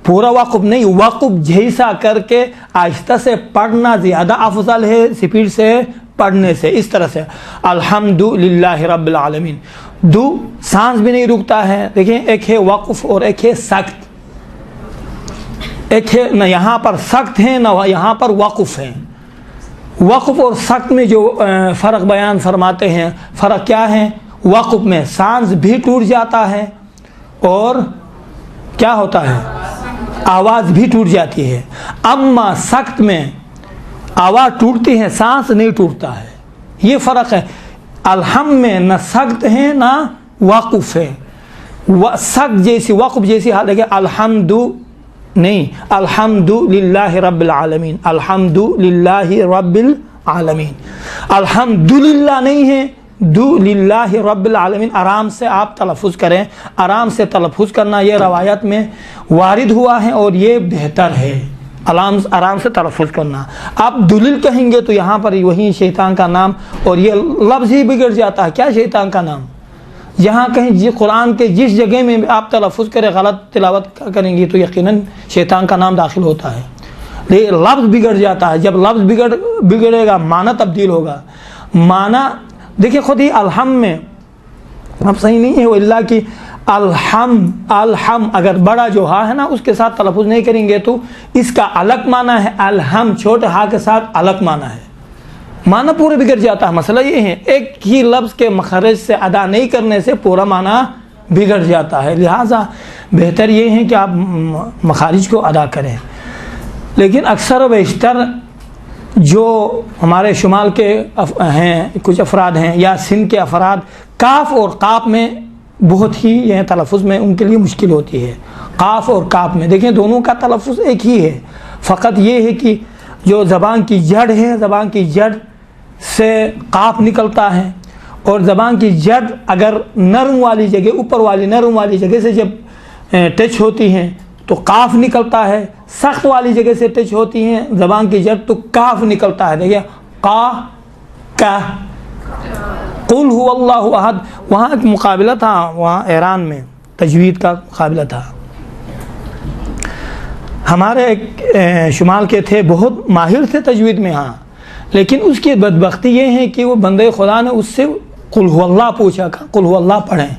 پورا وقف نہیں، وقف جیسا کر کے آہستہ سے پڑھنا زیادہ افضل ہے سپیڈ سے پڑھنے سے، اس طرح سے الحمد للہ رب العالمین، دو سانس بھی نہیں رکتا ہے۔ دیکھیں ایک ہے وقف اور ایک ہے سکت، ایک ہے نہ یہاں پر سکت ہے نہ یہاں پر وقف ہے۔ وقف اور سکت میں جو فرق بیان فرماتے ہیں، فرق کیا ہے؟ وقف میں سانس بھی ٹوٹ جاتا ہے اور کیا ہوتا ہے؟ آواز بھی ٹوٹ جاتی ہے، اما سکت میں آواز ٹوٹتی ہے، سانس نہیں ٹوٹتا ہے، یہ فرق ہے۔ الحم میں نہ سکت ہے نہ وقف ہے، سکت جیسی وقف جیسی حالت ہے، الحمد نہیں، الحمدللہ رب العالمین، الحمدللہ رب العالمین، الحمدللہ نہیں ہے، دو للہ رب العالمین۔ آرام سے آپ تلفظ کریں، آرام سے تلفظ کرنا یہ روایت میں وارد ہوا ہے اور یہ بہتر ہے، آرام سے تلفظ کرنا۔ آپ دلیل کہیں گے تو یہاں پر وہی شیطان کا نام اور یہ لفظ ہی بگڑ جاتا ہے۔ کیا شیطان کا نام؟ یہاں کہیں قرآن کے جس جگہ میں آپ تلفظ کریں، غلط تلاوت کریں گے تو یقیناً شیطان کا نام داخل ہوتا ہے، لیکن لفظ بگڑ جاتا ہے۔ جب لفظ بگڑے گا معنی تبدیل ہوگا۔ معنی دیکھیں خود ہی الحم میں اب صحیح نہیں ہے وہ اللہ کی الحم اگر بڑا جو ہا ہے نا اس کے ساتھ تلفظ نہیں کریں گے تو اس کا الگ معنی ہے، الحم چھوٹے ہا کے ساتھ الگ معنی ہے، معنی پورے بگڑ جاتا ہے۔ مسئلہ یہ ہے ایک ہی لفظ کے مخرج سے ادا نہیں کرنے سے پورا معنی بگڑ جاتا ہے، لہٰذا بہتر یہ ہے کہ آپ مخارج کو ادا کریں۔ لیکن اکثر و بیشتر جو ہمارے شمال کے ہیں کچھ افراد ہیں یا سندھ کے افراد، کاف اور قاف میں بہت ہی یہ تلفظ میں ان کے لیے مشکل ہوتی ہے۔ قاف اور کاف میں دیکھیں دونوں کا تلفظ ایک ہی ہے، فقط یہ ہے کہ جو زبان کی جڑ ہے، زبان کی جڑ سے قاف نکلتا ہے، اور زبان کی جڑ اگر نرم والی جگہ، اوپر والی نرم والی جگہ سے جب ٹچ ہوتی ہیں تو قاف نکلتا ہے، سخت والی جگہ سے ٹچ ہوتی ہیں زبان کی جڑ تو کاف نکلتا ہے۔ دیکھیں قا کا قل هو اللہ احد، وہاں ایک مقابلہ تھا، وہاں ایران میں تجوید کا مقابلہ تھا۔ ہمارے ایک شمال کے تھے، بہت ماہر تھے تجوید میں، ہاں، لیکن اس کی بدبختی یہ ہے کہ وہ بندے خدا نے اس سے قل هو اللہ پوچھا، قل هو اللہ پڑھیں،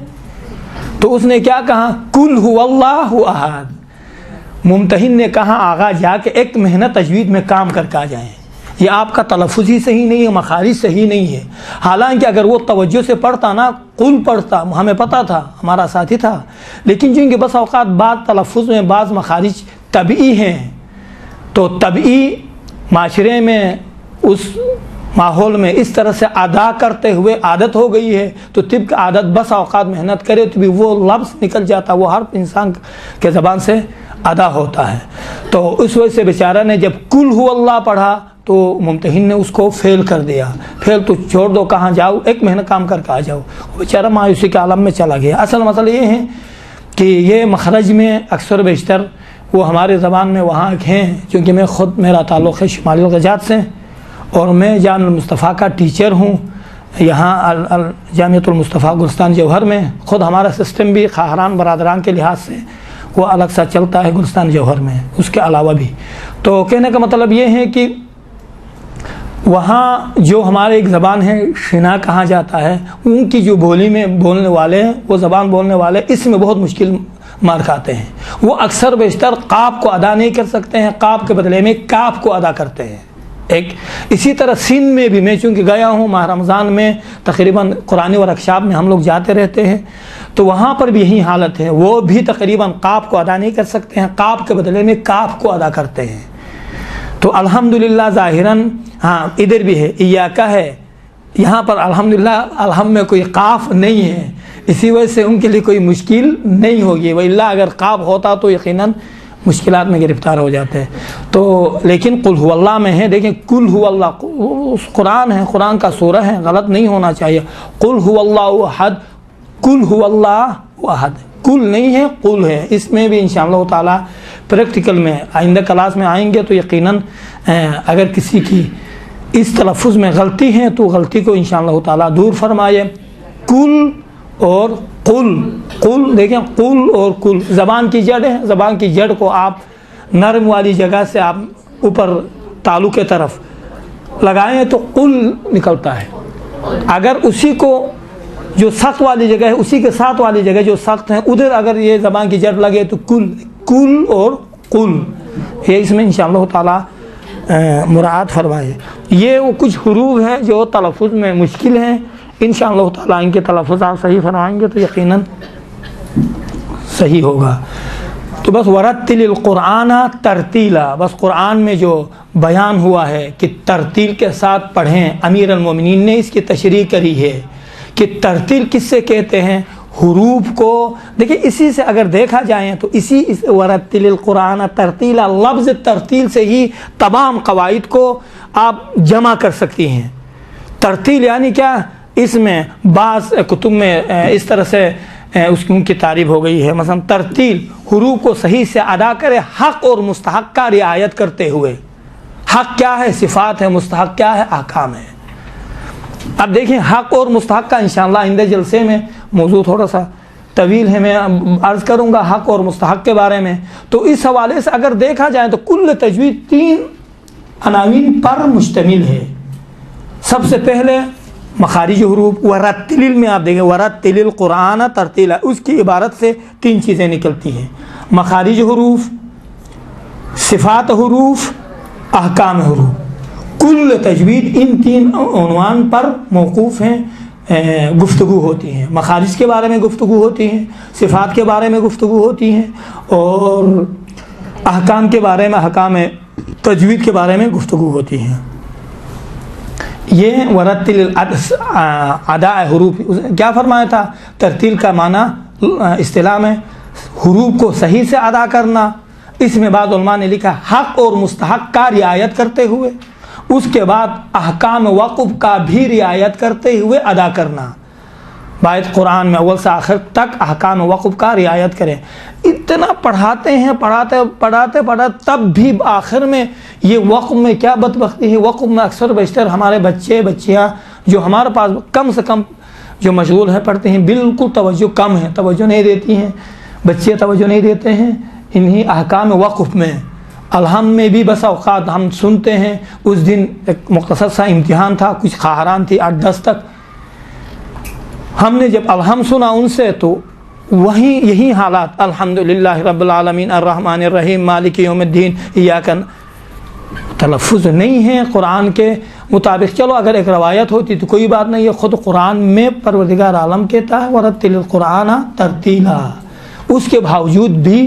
تو اس نے کیا کہا؟ قل هو اللہ احد۔ ممتحن نے کہا آغا جا کے ایک مہینہ تجوید میں کام کر کے آ جائیں، یہ آپ کا تلفظ ہی صحیح نہیں ہے، مخارج صحیح نہیں ہے۔ حالانکہ اگر وہ توجہ سے پڑھتا نا، قل پڑھتا، ہمیں پتہ تھا، ہمارا ساتھی تھا، لیکن چونکہ بس اوقات بعض تلفظ میں بعض مخارج طبعی ہیں، تو طبعی معاشرے میں اس ماحول میں اس طرح سے ادا کرتے ہوئے عادت ہو گئی ہے، تو طبق عادت بس اوقات محنت کرے تو بھی وہ لفظ نکل جاتا، وہ ہر انسان کے زبان سے ادا ہوتا ہے۔ تو اس وجہ سے بیچارہ نے جب قل هو اللہ پڑھا تو ممتحن نے اس کو فیل کر دیا، فیل تو چھوڑ دو، کہاں جاؤ، ایک مہینہ کام کر کے آ جاؤ، بیچارہ مایوسی کے عالم میں چلا گیا۔ اصل مسئلہ یہ ہے کہ یہ مخرج میں اکثر بیشتر وہ ہمارے زبان میں وہاں ہیں، چونکہ میں خود میرا تعلق ہے شمالی الغجات سے، اور میں جامع المصطفیٰ کا ٹیچر ہوں یہاں جامعۃ المصطفیٰ گلستان جوہر میں۔ خود ہمارا سسٹم بھی خواہران برادران کے لحاظ سے وہ الگ سا چلتا ہے گلستان جوہر میں، اس کے علاوہ بھی۔ تو کہنے کا مطلب یہ ہے کہ وہاں جو ہمارے ایک زبان ہے شنا کہا جاتا ہے، ان کی جو بولی میں بولنے والے ہیں، وہ زبان بولنے والے اس میں بہت مشکل مار کھاتے ہیں۔ وہ اکثر بیشتر قاف کو ادا نہیں کر سکتے ہیں، قاف کے بدلے میں کاف کو ادا کرتے ہیں۔ ایک اسی طرح سندھ میں بھی میں چونکہ گیا ہوں، ماہ رمضان میں تقریباً قرآن ورکشاپ میں ہم لوگ جاتے رہتے ہیں، تو وہاں پر بھی یہی حالت ہے، وہ بھی تقریباً قاف کو ادا نہیں کر سکتے ہیں، قاف کے بدلے میں کاف کو ادا کرتے ہیں۔ تو الحمدللہ ظاہراً ہاں ادھر بھی ہے، ایاکا ہے، یہاں پر الحمدللہ الحم میں کوئی قاف نہیں ہے، اسی وجہ سے ان کے لیے کوئی مشکل نہیں ہوگی، وإلا اگر قاف ہوتا تو یقیناً مشکلات میں گرفتار ہو جاتے ہیں۔ تو لیکن قل هو اللہ میں ہے، دیکھیں قل هو اللہ قرآن ہے، قرآن کا سورہ ہے، غلط نہیں ہونا چاہیے۔ قل هو اللہ احد، قل هو اللہ احد، قل نہیں ہے قل ہے۔ اس میں بھی انشاءاللہ تعالی پریکٹیکل میں آئندہ کلاس میں آئیں گے تو یقیناً اگر کسی کی اس تلفظ میں غلطی ہے تو غلطی کو انشاءاللہ تعالی دور فرمائے۔ قل اور قل، قل دیکھیں قل اور قل زبان کی جڑ ہے، زبان کی جڑ کو آپ نرم والی جگہ سے آپ اوپر تالو کے طرف لگائیں تو قل نکلتا ہے، اگر اسی کو جو سخت والی جگہ ہے اسی کے ساتھ والی جگہ جو سخت ہے ادھر اگر یہ زبان کی جڑ لگے تو کل، کل اور قل، یہ اس میں انشاءاللہ تعالی مراعات فرمائے۔ یہ وہ کچھ حروف ہیں جو تلفظ میں مشکل ہیں، انشاءاللہ تعالی ان کے تلفظ آپ صحیح فرمائیں گے تو یقیناً صحیح ہوگا۔ تو بس ورتل القرآن ترتیلا، بس قرآن میں جو بیان ہوا ہے کہ ترتیل کے ساتھ پڑھیں، امیر المومنین نے اس کی تشریح کری ہے کہ ترتیل کس سے کہتے ہیں، حروف کو دیکھیں، اسی سے اگر دیکھا جائے تو اسی ورتل القرآن ترتیلا لفظ ترتیل سے ہی تمام قواعد کو آپ جمع کر سکتی ہیں۔ ترتیل یعنی کیا؟ اس میں بعض کتب میں اس طرح سے ان کی تعریف ہو گئی ہے، مثلا ترتیل حروف کو صحیح سے ادا کرے حق اور مستحق کا رعایت کرتے ہوئے۔ حق کیا ہے؟ صفات ہے، مستحق کیا ہے؟ احکام ہے۔ اب دیکھیں حق اور مستحق کا انشاءاللہ آئندہ جلسے میں موضوع تھوڑا سا طویل ہے، میں عرض کروں گا حق اور مستحق کے بارے میں۔ تو اس حوالے سے اگر دیکھا جائے تو کل تجوید 3 عناوین پر مشتمل ہے۔ سب سے پہلے مخارج حروف، ورتل میں آپ دیکھیں ورتل القرآن ترتیلا، اس کی عبارت سے 3 چیزیں نکلتی ہیں: مخارج حروف، صفات حروف، احکام حروف۔ کل تجوید ان 3 عنوان پر موقوف ہیں، گفتگو ہوتی ہیں۔ مخارج کے بارے میں گفتگو ہوتی ہیں، صفات کے بارے میں گفتگو ہوتی ہیں، اور احکام کے بارے میں، احکام تجوید کے بارے میں گفتگو ہوتی ہیں۔ یہ ورتل ادا حروف کیا فرمایا تھا؟ ترتیل کا معنی اصطلاح میں حروف کو صحیح سے ادا کرنا۔ اس میں بعض علماء نے لکھا حق اور مستحق کا رعایت کرتے ہوئے، اس کے بعد احکام وقف کا بھی رعایت کرتے ہوئے ادا کرنا۔ باعث قرآن میں اول سے آخر تک احکام وقف کا رعایت کریں۔ اتنا پڑھاتے ہیں، پڑھاتے تب بھی آخر میں یہ وقف میں کیا بدبختی ہے، وقف میں اکثر بیشتر ہمارے بچے بچیاں جو ہمارے پاس کم سے کم جو مشغول ہیں پڑھتے ہیں، بالکل توجہ کم ہے، توجہ نہیں دیتی ہیں، بچے توجہ نہیں دیتے ہیں انہی احکام وقف میں۔ الحم میں بھی بس اوقات ہم سنتے ہیں، اس دن ایک مختصر سا امتحان تھا، کچھ خواہران تھی 8-10 تک، ہم نے جب الحم سنا ان سے تو وہیں یہی حالات، الحمدللہ رب العالمین الرحمن الرحیم مالک یوم الدین ایاک، تلفظ نہیں ہے قرآن کے مطابق۔ چلو اگر ایک روایت ہوتی تو کوئی بات نہیں ہے، خود قرآن میں پروردگار عالم کہتا ہے ورتل القرآن ترتیلا، اس کے باوجود بھی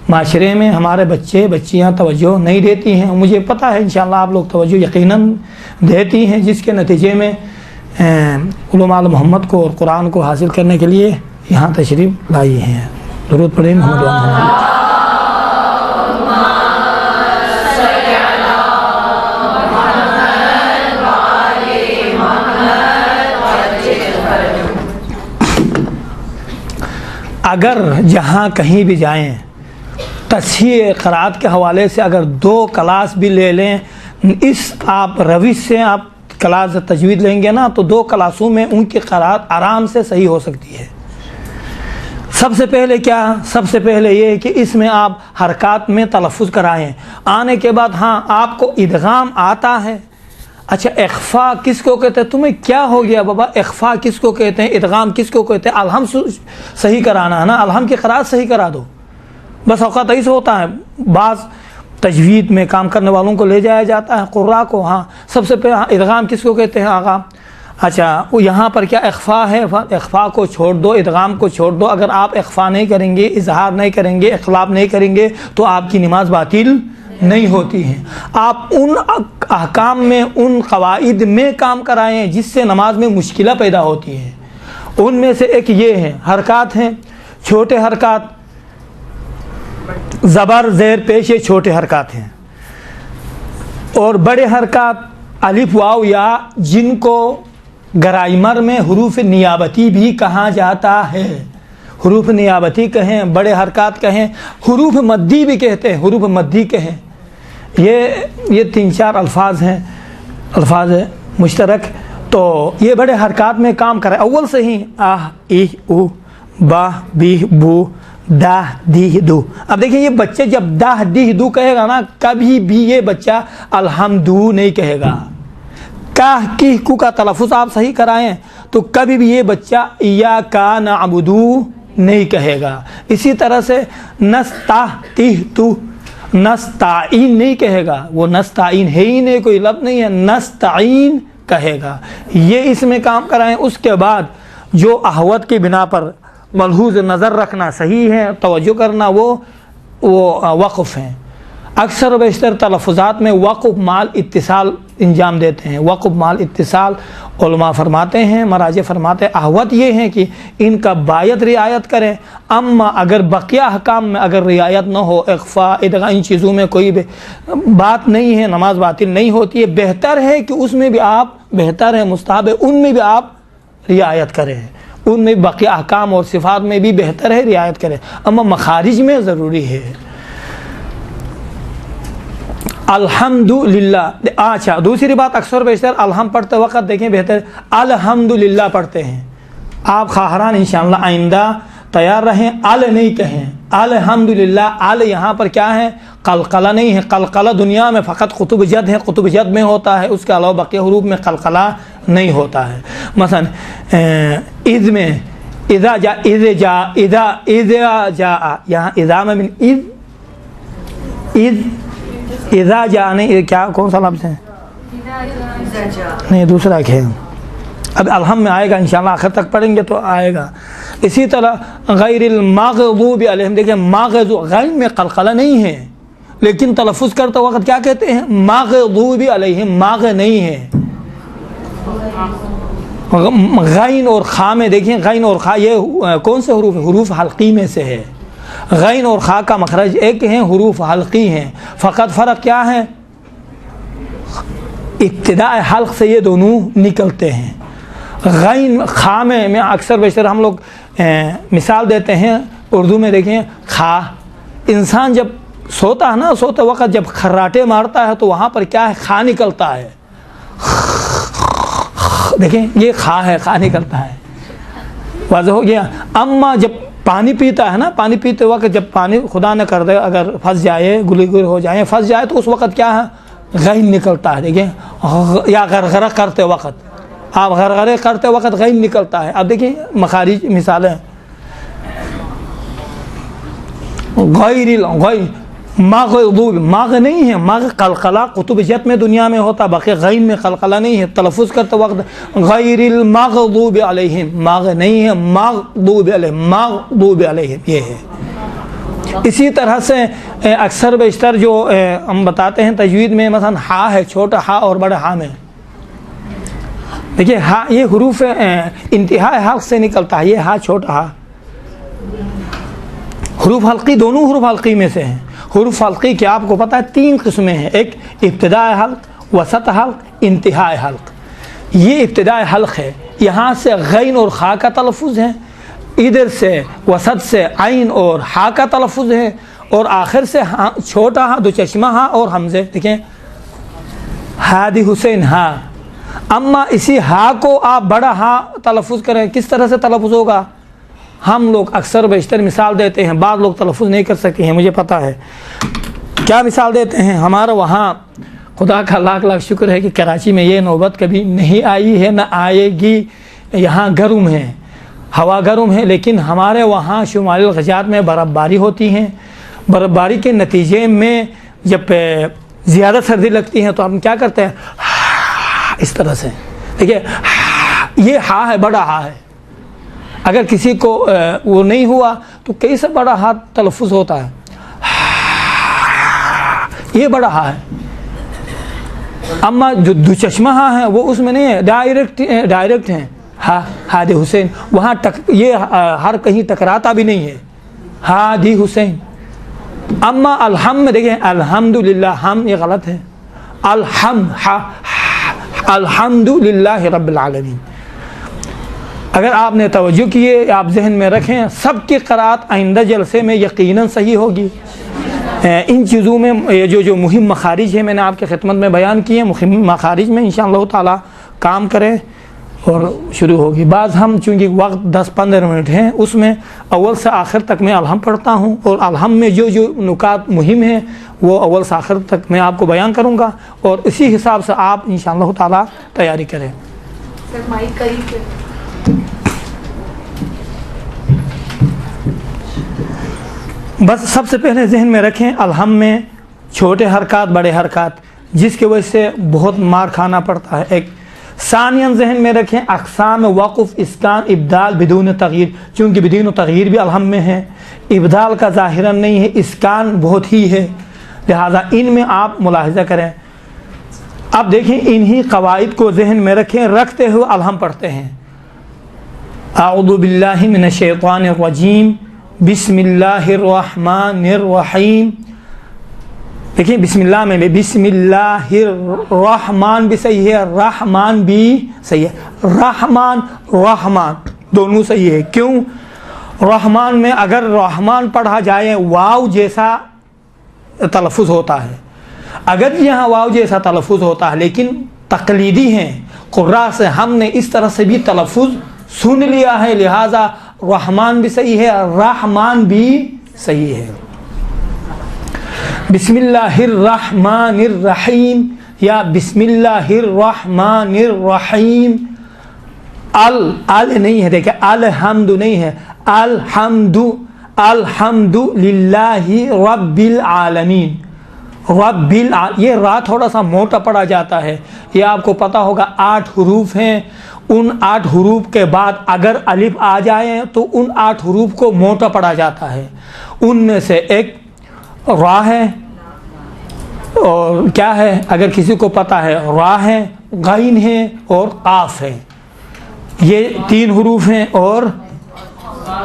معاشرے میں ہمارے بچے بچیاں توجہ نہیں دیتی ہیں۔ مجھے پتہ ہے انشاءاللہ آپ لوگ توجہ یقیناً دیتی ہیں، جس کے نتیجے میں علوم آل محمد کو اور قرآن کو حاصل کرنے کے لیے یہاں تشریف لائی ہیں۔ درود پڑھیں محمد و محمد۔ اگر جہاں کہیں بھی جائیں تصحیح قرأت کے حوالے سے اگر 2 کلاس بھی لے لیں، اس آپ روش سے آپ کلاس تجوید لیں گے نا تو 2 کلاسوں میں ان کی قرأت آرام سے صحیح ہو سکتی ہے۔ سب سے پہلے کیا؟ سب سے پہلے یہ کہ اس میں آپ حرکات میں تلفظ کرائیں، آنے کے بعد ہاں آپ کو ادغام آتا ہے، اچھا اخفا کس کو کہتے ہیں؟ تمہیں کیا ہو گیا بابا، اخفا کس کو کہتے ہیں، ادغام کس کو کہتے ہیں؟ الحم صحیح کرانا ہے نا، الحم کی قرأت صحیح کرا دو۔ بس اوقات ایسے ہوتا ہے، بعض تجوید میں کام کرنے والوں کو لے جایا جاتا ہے، قراء کو، ہاں سب سے پہلے ادغام کس کو کہتے ہیں آغا؟ اچھا وہ یہاں پر کیا اخفا ہے؟ اخفا کو چھوڑ دو، ادغام کو چھوڑ دو۔ اگر آپ اخفا نہیں کریں گے، اظہار نہیں کریں گے، اخلاف نہیں کریں گے تو آپ کی نماز باطل نہیں ہوتی ہے۔ آپ ان احکام میں، ان قواعد میں کام کرائیں جس سے نماز میں مشکلہ پیدا ہوتی ہے۔ ان میں سے ایک یہ ہے، حرکات ہیں، چھوٹے حرکات، زبر زیر پیش، یہ چھوٹے حرکات ہیں، اور بڑے حرکات الف واو یا، جن کو گرامر میں حروف نیابتی بھی کہا جاتا ہے۔ حروف نیابتی کہیں، بڑے حرکات کہیں، حروف مدی بھی کہتے ہیں، حروف مدی کہیں۔ یہ 3-4 الفاظ ہیں، الفاظ مشترک۔ تو یہ بڑے حرکات میں کام کرے اول سے ہی، آہ ای او با بی بو دا دی دو۔ اب دیکھیں یہ بچے جب دا دی دو کہے گا نا، کبھی بھی یہ بچہ الحمدو نہیں کہے گا۔ کاہ کی کو کا تلفظ آپ صحیح کرائیں تو کبھی بھی یہ بچہ ایاکا نعبدو نہیں کہے گا۔ اسی طرح سے نستعین نستعین نہیں کہے گا، وہ نستعین ہے ہی نہیں، کوئی لفظ نہیں ہے، نستعین کہے گا۔ یہ اس میں کام کرائیں۔ اس کے بعد جو احوت کی بنا پر ملحوظ نظر رکھنا صحیح ہے، توجہ کرنا، وہ وقف ہیں۔ اکثر و بیشتر تلفظات میں وقف مال اتصال انجام دیتے ہیں. وقف مال اتصال علماء فرماتے ہیں، مراجع فرماتے ہیں احوط یہ ہیں کہ ان کا باید رعایت کریں. اما اگر بقیہ احکام میں اگر رعایت نہ ہو، اخفاء ادغام ان چیزوں میں کوئی بات نہیں ہے، نماز باطل نہیں ہوتی ہے. بہتر ہے کہ اس میں بھی آپ، بہتر ہے مستحب ہے ان میں بھی آپ رعایت کریں، ان میں بقیہ احکام اور صفات میں بھی بہتر ہے رعایت کریں. اما مخارج میں ضروری ہے. الحمدللہ. اچھا دوسری بات، اکثر بیشتر الحمد پڑھتے وقت دیکھیں بہتر الحمدللہ پڑھتے ہیں. آپ خواہران انشاءاللہ آئندہ تیار رہیں، نہیں کہیں الحمدللہ. یہاں پر کیا ہے؟ قلقلہ نہیں ہے. قلقلہ دنیا میں فقط قطب جد ہے، قطب جد میں ہوتا ہے، اس کے علاوہ بقیہ حروف میں قلقلہ نہیں ہوتا ہے. مثلا اذ میں اذا جا، اذا جا، یہاں اذا میں اذا جا نہیں، کیا کون سا لفظ ہے؟ نہیں دوسرا کیا ہے. اب الحمد میں آئے گا انشاءاللہ، آخر تک پڑھیں گے تو آئے گا. اسی طرح غیر المغضوب علیہم، دیکھیں مغضوب غین میں قلقلہ نہیں ہے، لیکن تلفظ کرتے وقت کیا کہتے ہیں؟ مغضوب علیہم. ماغ نہیں ہے. غین اور خا میں دیکھیں، غین اور خا یہ کون سے حروف؟ حروف حلقی میں سے ہے. غین اور خا کا مخرج ایک ہیں، حروف حلقی ہیں. فقط فرق کیا ہے؟ ابتداء حلق سے یہ دونوں نکلتے ہیں. غین خا میں اکثر بیشتر ہم لوگ مثال دیتے ہیں اردو میں. دیکھیں خا، انسان جب سوتا ہے نا، سوتے وقت جب خراٹے مارتا ہے تو وہاں پر کیا ہے؟ خا نکلتا ہے. دیکھیں یہ خا ہے، خا نکلتا ہے. واضح ہو گیا. اما جب پانی پیتا ہے نا، پانی پیتے وقت جب پانی خدا نہ کر دے اگر پھنس جائے، گلی گل ہو جائے، پھنس جائے تو اس وقت کیا ہے؟ غین نکلتا ہے. دیکھیں یا غرغرہ کرتے وقت، آپ غرغرے کرتے وقت غین نکلتا ہے. اب دیکھیں مخارج مثالیں، غیر مغضوب، ماغ نہیں ہے. ماغ قلقلہ قطب جت میں دنیا میں ہوتا، باقی غین میں قلقلہ نہیں ہے. تلفظ کرتے وقت غیر المغضوب علیہم، ماغ نہیں ہے، مغضوب علیہم، مغضوب علیہم یہ ہے. اسی طرح سے اکثر بیشتر جو ہم بتاتے ہیں تجوید میں، مثلا ہا ہے، چھوٹا ہا اور بڑا ہا میں دیکھیے ہا، یہ حروف انتہائی حلق سے نکلتا ہے. یہ ہا چھوٹا ہا، حروف حلقی دونوں حروف حلقی میں سے ہیں. حروف حلقی کے آپ کو پتہ ہے 3 قسمیں ہیں، ایک ابتداء حلق، وسط حلق، انتہائی حلق. یہ ابتداء حلق ہے، یہاں سے غین اور خا کا تلفظ ہے، ادھر سے وسط سے عین اور ہا کا تلفظ ہے، اور آخر سے چھوٹا ہا، دو چشمہ ہا اور حمزے. دیکھیں ہادی حسین ہا. اما اسی ہا کو آپ بڑا ہا تلفظ کریں، کس طرح سے تلفظ ہوگا؟ ہم لوگ اکثر بیشتر مثال دیتے ہیں، بعض لوگ تلفظ نہیں کر سکتے ہیں، مجھے پتہ ہے. کیا مثال دیتے ہیں؟ ہمارا وہاں خدا کا لاکھ لاکھ شکر ہے کہ کراچی میں یہ نوبت کبھی نہیں آئی ہے، نہ آئے گی. یہاں گرم ہے، ہوا گرم ہے، لیکن ہمارے وہاں شمالی الغجات میں برف باری ہوتی ہیں. برف باری کے نتیجے میں جب زیادہ سردی لگتی ہے تو ہم کیا کرتے ہیں؟ اس طرح سے. دیکھیے یہ ہا ہے، بڑا ہا ہے. اگر کسی کو وہ نہیں ہوا تو کیسے بڑا ہا تلفظ ہوتا ہے؟ یہ بڑا ہا ہے. اما جو دو چشمہ ہا ہے وہ اس میں نہیں ہے، ڈائریکٹ ہیں. ہادی حسین، وہاں یہ ہر کہیں ٹکراتا بھی نہیں ہے. ہادی حسین. اما الحمد میں دیکھیں الحمدللہ، ہم یہ غلط ہے. الحمدللہ رب العالمین. اگر آپ نے توجہ کیے، آپ ذہن میں رکھیں، سب کی قرأت آئندہ جلسے میں یقیناً صحیح ہوگی. ان چیزوں میں جو مہم مخارج ہے میں نے آپ کی خدمت میں بیان کیے ہیں، مہم مخارج میں انشاءاللہ تعالی کام کریں اور شروع ہوگی. بعض ہم چونکہ وقت 10-15 منٹ ہیں، اس میں اول سے آخر تک میں الحمد پڑھتا ہوں، اور الحمد میں جو نکات مہم ہیں وہ اول سے آخر تک میں آپ کو بیان کروں گا، اور اسی حساب سے آپ انشاءاللہ تعالی تیاری کریں. بس سب سے پہلے ذہن میں رکھیں الحمد میں چھوٹے حرکات بڑے حرکات، جس کی وجہ سے بہت مار کھانا پڑتا ہے. ایک ثانیاً ذہن میں رکھیں اقسام وقف، اسکان، ابدال بدون تغییر، چونکہ بدون تغییر بھی الحمد میں ہے. ابدال کا ظاہراً نہیں ہے، اسکان بہت ہی ہے. لہذا ان میں آپ ملاحظہ کریں. اب دیکھیں انہی قواعد کو ذہن میں رکھیں, رکھتے ہوئے اب ہم پڑھتے ہیں. اعوذ باللہ من الشیطان الرجیم, بسم اللہ الرحمن الرحیم. دیکھیں بسم اللہ میں بھی بسم اللہ الرحمن بھی صحیح ہے, رحمان بھی صحیح ہے. رحمان رحمان دونوں صحیح ہے. کیوں؟ رحمان میں اگر رحمان پڑھا جائے واو جیسا تلفظ ہوتا ہے, اگر یہاں واو جیسا تلفظ ہوتا ہے, لیکن تقلیدی ہیں قراء سے, ہم نے اس طرح سے بھی تلفظ سن لیا ہے, لہذا رحمان بھی صحیح ہے, رحمان بھی صحیح ہے. بسم اللہ الرحمن الرحیم یا بسم اللہ الرحمن الرحیم. ال نہیں ہے, دیکھیں الحمد نہیں ہے, الحمد الحمد للہ رب العالمین. یہ را تھوڑا سا موٹا پڑا جاتا ہے, یہ آپ کو پتا ہوگا 8 حروف ہیں. ان 8 حروف کے بعد اگر الف آ جائیں تو ان 8 حروف کو موٹا پڑا جاتا ہے. ان میں سے ایک را ہے, اور کیا ہے اگر کسی کو پتا ہے, را ہے, غین ہے اور قاف ہے. یہ 3 حروف ہیں اور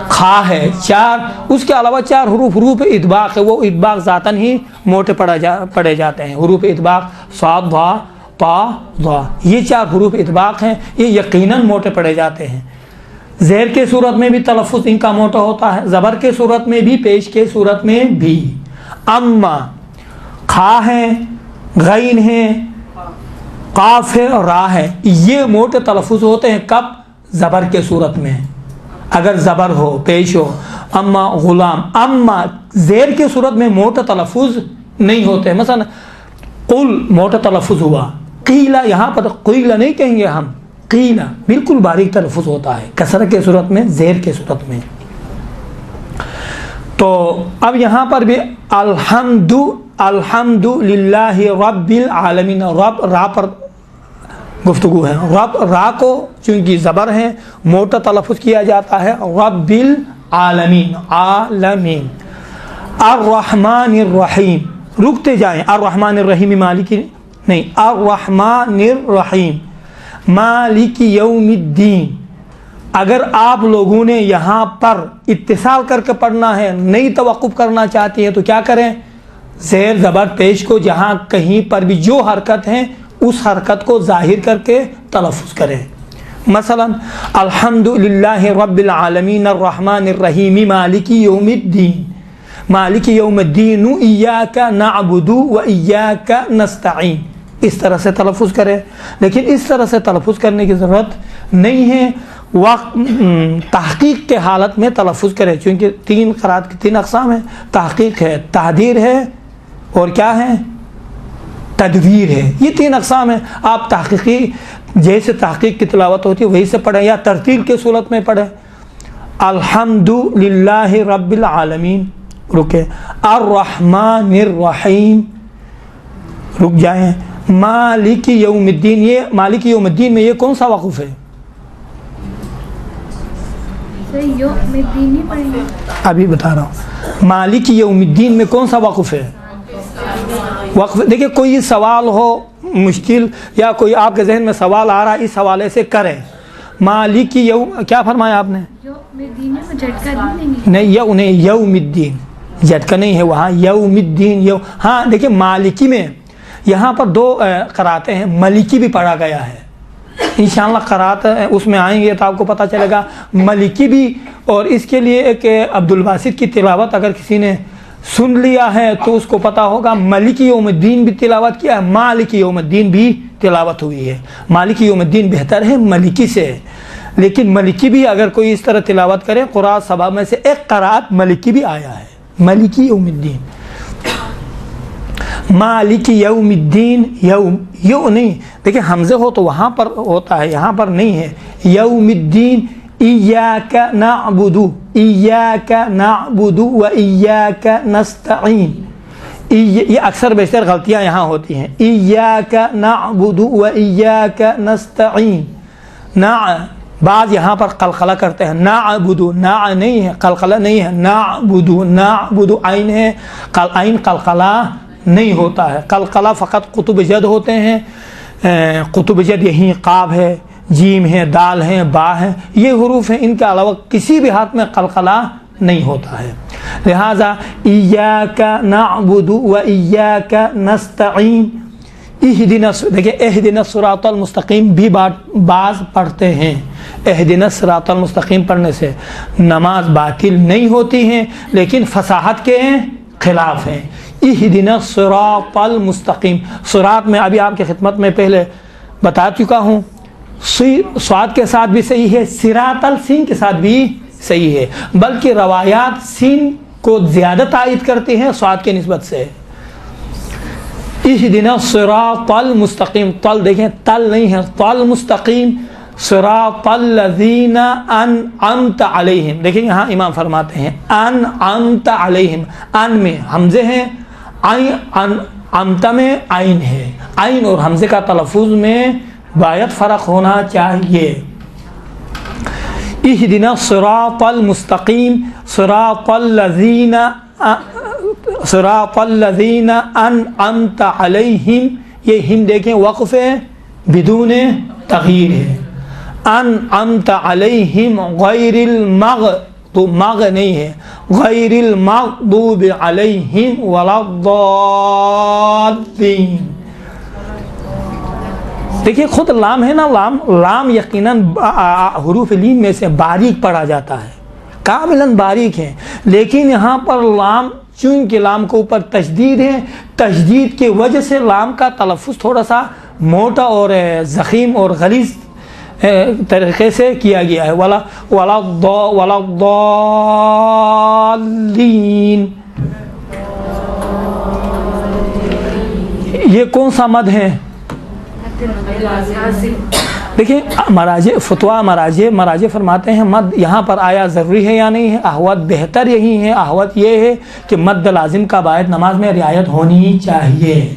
خا ہے 4. اس کے علاوہ 4 حروف اطباق ہے, وہ اطباق ذاتاً ہی موٹے پڑے جاتے ہیں. حروف اطباق صاد ضا طا ضا, یہ 4 حروف اطباق ہیں, یہ یقیناً موٹے پڑے جاتے ہیں. زیر کے صورت میں بھی تلفظ ان کا موٹا ہوتا ہے, زبر کے صورت میں بھی, پیش کے صورت میں بھی. اما خا ہے, غین ہے, قاف ہے اور را ہے, یہ موٹے تلفظ ہوتے ہیں. کب؟ زبر کے صورت میں, اگر زبر ہو, پیش ہو. اما غلام, اما زیر کے صورت میں موٹا تلفظ نہیں ہوتے. مثلا قل موٹا تلفظ ہوا, قیلا یہاں پر قیلا نہیں کہیں گے ہم, قیلا بالکل باریک تلفظ ہوتا ہے کسر کے صورت میں, زیر کے صورت میں. تو اب یہاں پر بھی الحمد للہ رب العالمین, رب را پر گفتگو ہے. رب را کو چونکہ زبر ہے موٹا تلفظ کیا جاتا ہے, رب العالمین عالمین. الرحمن الرحیم, رکتے جائیں, الرحمن الرحیم مالکی نہیں, الرحمن الرحیم مالک یوم الدین. اگر آپ لوگوں نے یہاں پر اتصال کر کے پڑھنا ہے, نہیں توقف کرنا چاہتی ہے, تو کیا کریں؟ زیر زبر پیش کو جہاں کہیں پر بھی جو حرکت ہیں اس حرکت کو ظاہر کر کے تلفظ کریں. مثلا الحمد للہ رب العالمین الرحمن الرحیم مالک یوم الدین, مالک یوم الدین ایاک نعبد و ایاک نستعین, اس طرح سے تلفظ کرے. لیکن اس طرح سے تلفظ کرنے کی ضرورت نہیں ہے, وقت تحقیق کے حالت میں تلفظ کرے, چونکہ 3 قرات کی 3 اقسام ہیں, تحقیق ہے, تحدیر ہے اور کیا ہے, تدویر ہے. یہ 3 اقسام ہیں. آپ تحقیقی جیسے تحقیق کی تلاوت ہوتی ہے وہی سے پڑھیں, یا ترتیل کے صورت میں پڑھیں. الحمد للہ رب العالمین, رکے. الرحمن الرحیم, رک جائیں. مالک یوم الدین, یہ مالک یوم الدین میں یہ کون سا وقف ہے؟ ابھی بتا رہا ہوں. مالک یوم الدین میں کون سا وقف ہے؟ وقف. دیکھیں کوئی سوال ہو مشکل یا کوئی آپ کے ذہن میں سوال آ رہا ہے, اس حوالے سے کریں. مالک یوم, کیا فرمایا آپ نے؟ نہیں, یوم الدین جھٹکا نہیں ہے وہاں, یوم الدین. ہاں دیکھیں مالکی میں یہاں پر 2 قراتیں ہیں, ملکی بھی پڑھا گیا ہے. انشاءاللہ قرات اس میں آئیں گے تو آپ کو پتہ چلے گا ملکی بھی. اور اس کے لیے ایک عبد الباسط کی تلاوت اگر کسی نے سن لیا ہے تو اس کو پتا ہوگا, مالک یوم الدین بھی تلاوت کیا ہے, مالک یوم الدین بھی تلاوت ہوئی ہے. مالک یوم الدین بہتر ہے ملکی سے, لیکن ملکی بھی اگر کوئی اس طرح تلاوت کرے, قراء 7 میں سے ایک قرات ملکی بھی آیا ہے, مالک یوم الدین. مالک یوم الدین, یو نہیں, دیکھیں حمزہ ہو تو وہاں پر ہوتا ہے, یہاں پر نہیں ہے. یوم الدین ایاک نعبد, ایاک نعبد و ایاک نستعین. یہ اکثر بیشتر غلطیاں یہاں ہوتی ہیں. ایاک نعبد و ایاک نستعین. بعض یہاں پر قلقلہ کرتے ہیں, نعبد, نا نہیں ہے, قلقلہ نہیں ہے, نعبد, نعبد عین ہے, عین قلقلہ نہیں ہوتا ہے۔ قلقلہ فقط قطب جد ہوتے ہیں، قطب جد یہیں قاف ہے، جیم ہے، دال ہے، با ہے، یہ حروف ہیں، ان کے علاوہ کسی بھی ہاتھ میں قلقلہ نہیں ہوتا ہے۔ لہذا ایاک نعبد و ایاک نستعین، دیکھیں اہدنا الصراط المستقیم بھی بعض پڑھتے ہیں۔ اہدنا الصراط المستقیم پڑھنے سے نماز باطل نہیں ہوتی ہے، لیکن فصاحت کے خلاف ہیں۔ اہدنا الصراط المستقیم، صراط میں ابھی آپ کی خدمت میں پہلے بتا چکا ہوں، صاد کے ساتھ بھی صحیح ہے، صراط السین کے ساتھ بھی صحیح ہے، بلکہ روایات سین کو زیادہ تائید کرتی ہیں صاد کے نسبت سے۔ اہدنا الصراط المستقیم، تل دیکھیں تل نہیں ہے، تل مستقیم، صراط الذین انعمت علیہم، دیکھیں یہاں امام فرماتے ہیں انعمت علیہم، ان میں حمزے ہیں، انعمت میں عین ہے، عین اور حمزے کا تلفظ میں باید فرق ہونا چاہیے۔ اہدنا الصراط المستقیم، صراط الذین انعمت علیہم، یہ ہم دیکھیں وقف ہے بدون تغییر ہے، انعمت علیہم غیر المغضوب، مغ نہیں ہے، غیر المغضوب علیہم ولا الضالین۔ دیکھیں خود لام ہے نا، لام یقیناً حروف لین میں سے باریک پڑھا جاتا ہے، کاملاً باریک ہے، لیکن یہاں پر لام چونکہ لام کے اوپر تشدید ہے، تشدید کی وجہ سے لام کا تلفظ تھوڑا سا موٹا اور ضخیم اور غلیظ طریقے سے کیا گیا ہے، ولا الضالین۔ یہ کون سا مد ہے؟ دیکھیں مراجع فرماتے ہیں مد یہاں پر آیا ضروری ہے یا نہیں ہے، احوط بہتر یہی ہے، احوط یہ ہے کہ مد لازم کا باعث نماز میں رعایت ہونی چاہیے،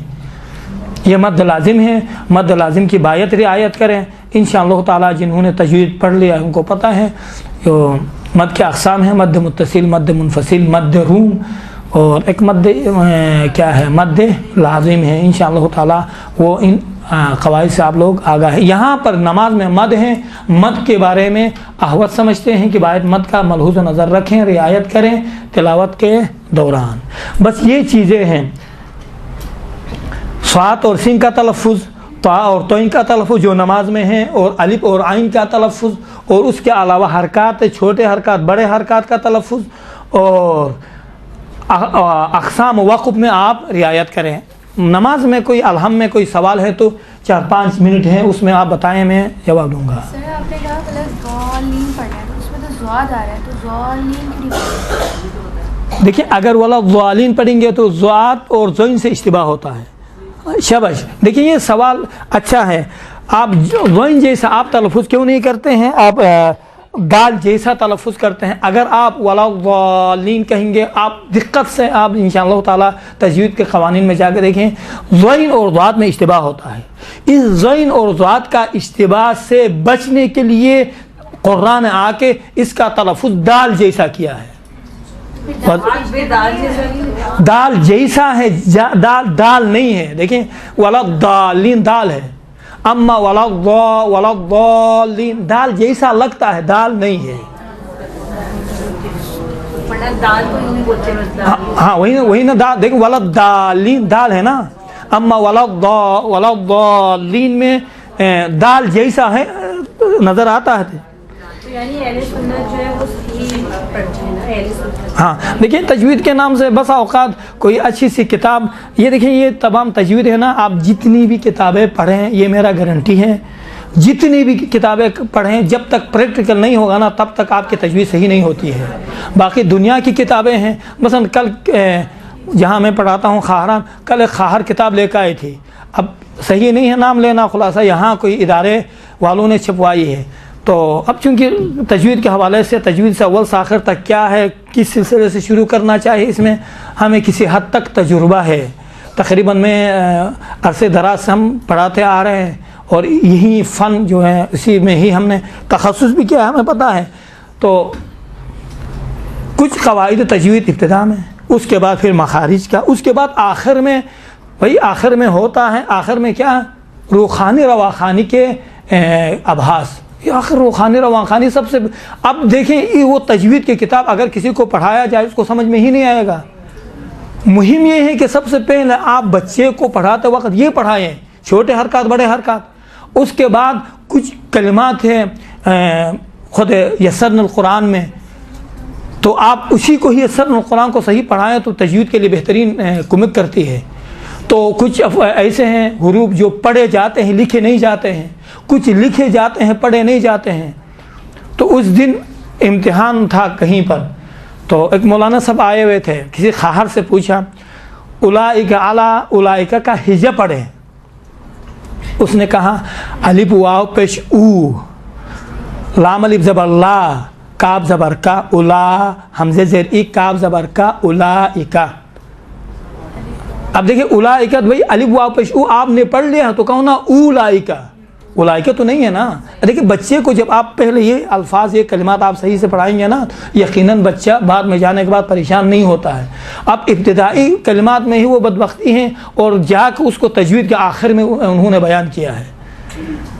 یہ مد لازم ہے، مد لازم کی باعث رعایت کریں انشاءاللہ تعالی۔ جنہوں نے تجوید پڑھ لیا ان کو پتہ ہے مد کے اقسام ہیں، مد متصل، مد منفصل، مد روم، اور ایک مد کیا ہے، مد لازم ہے، انشاءاللہ تعالی وہ ان قواعد سے آپ لوگ آگاہ ہیں۔ یہاں پر نماز میں مد ہیں، مد کے بارے میں احوط سمجھتے ہیں کہ باید مد کا ملحوظ نظر رکھیں، رعایت کریں تلاوت کے دوران، بس یہ چیزیں ہیں۔ صاد اور سین کا تلفظ، طا اور توئین کا تلفظ جو نماز میں ہیں، اور الف اور عین کا تلفظ، اور اس کے علاوہ حرکات، چھوٹے حرکات بڑے حرکات کا تلفظ، اور اقسام وقف میں آپ رعایت کریں۔ نماز میں کوئی الحم میں کوئی سوال ہے تو 4-5 منٹ ہیں، اس میں آپ بتائیں، میں جواب دوں گا۔ سر آپ نے کہا ضالین پڑھنا ہے، تو اس میں تو زواد آ رہا ہے، تو ضالین کی نہیں؟ دیکھیں اگر ولا ضالین پڑھیں گے تو زواد اور زین سے اشتباہ ہوتا ہے، شبش۔ دیکھیں یہ سوال اچھا ہے، آپ زین جیسا آپ تلفظ کیوں نہیں کرتے ہیں، آپ دال جیسا تلفظ کرتے ہیں۔ اگر آپ ولا ضالین کہیں گے، آپ دقت سے آپ انشاءاللہ تعالی تجوید کے قوانین میں جا کے دیکھیں، زین اور ضاد میں اشتباہ ہوتا ہے۔ اس زین اور ضاد کا اشتباہ سے بچنے کے لیے قرآن آ کے اس کا تلفظ دال جیسا کیا ہے، دال جیسا ہے، دال نہیں ہے۔ دیکھیں ولا ضالین دال ہے، اما ولا الضالین دال جیسا لگتا ہے، دال نہیں ہے۔ ہاں وہی نا دال، دیکھیں ولا الضالین دال ہے نا، اما ولا الضالین میں دال جیسا ہے نظر آتا ہے۔ ہاں دیکھیں تجوید کے نام سے بسا اوقات کوئی اچھی سی کتاب، یہ دیکھیں یہ تمام تجوید ہے نا، آپ جتنی بھی کتابیں پڑھیں، یہ میرا گارنٹی ہے، جتنی بھی کتابیں پڑھیں جب تک پریکٹیکل نہیں ہوگا نا تب تک آپ کی تجوید صحیح نہیں ہوتی ہے۔ باقی دنیا کی کتابیں ہیں، مثلا کل جہاں میں پڑھاتا ہوں خاہران، کل ایک خاہر کتاب لے کے آئی تھی، اب صحیح نہیں ہے نام لینا، خلاصہ یہاں کوئی ادارے والوں نے چھپوائی ہے، تو اب چونکہ تجوید کے حوالے سے تجوید سے اول سے آخر تک کیا ہے، کس سلسلے سے شروع کرنا چاہیے، اس میں ہمیں کسی حد تک تجربہ ہے، تقریباً میں عرصے دراز سے ہم پڑھاتے آ رہے ہیں، اور یہی فن جو ہے اسی میں ہی ہم نے تخصص بھی کیا ہے، ہمیں پتہ ہے۔ تو کچھ قواعد تجوید ابتدا میں اس کے بعد پھر مخارج کا، اس کے بعد آخر میں بھائی آخر میں ہوتا ہے، آخر میں کیا روخانی رواخانی کے ابحاث، آخر روخانی رواخانی سب سے اب دیکھیں وہ تجوید کی کتاب اگر کسی کو پڑھایا جائے اس کو سمجھ میں ہی نہیں آئے گا۔ مہم یہ ہے کہ سب سے پہلے آپ بچے کو پڑھاتے وقت یہ پڑھائیں، چھوٹے حرکات بڑے حرکات، اس کے بعد کچھ کلمات ہیں خود یسرن القرآن میں، تو آپ اسی کو ہی یسرن القرآن کو صحیح پڑھائیں تو تجوید کے لیے بہترین کمک کرتی ہے۔ تو کچھ ایسے ہیں حروف جو پڑھے جاتے ہیں لکھے نہیں جاتے ہیں، کچھ لکھے جاتے ہیں پڑھے نہیں جاتے ہیں۔ تو اس دن امتحان تھا کہیں پر، تو ایک مولانا صاحب آئے ہوئے تھے، کسی خواہر سے پوچھا اولئک علی اولئک کا ہجا پڑھیں، اس نے کہا الف واو پیش او، لام الف زبر لا، کاف زبر کا، اولا حمزہ زیر ای، کاف زبر کا، اولئک۔ اب دیکھیں اولئک بھائی الف واو پیش او آپ نے پڑھ لیا تو کہو نا اولئک، اولئک تو نہیں ہے نا۔ دیکھیں بچے کو جب آپ پہلے یہ الفاظ یہ کلمات آپ صحیح سے پڑھائیں گے نا، یقیناً بچہ بعد میں جانے کے بعد پریشان نہیں ہوتا ہے۔ اب ابتدائی کلمات میں ہی وہ بدبختی ہیں اور جا کے اس کو تجوید کے آخر میں انہوں نے بیان کیا ہے۔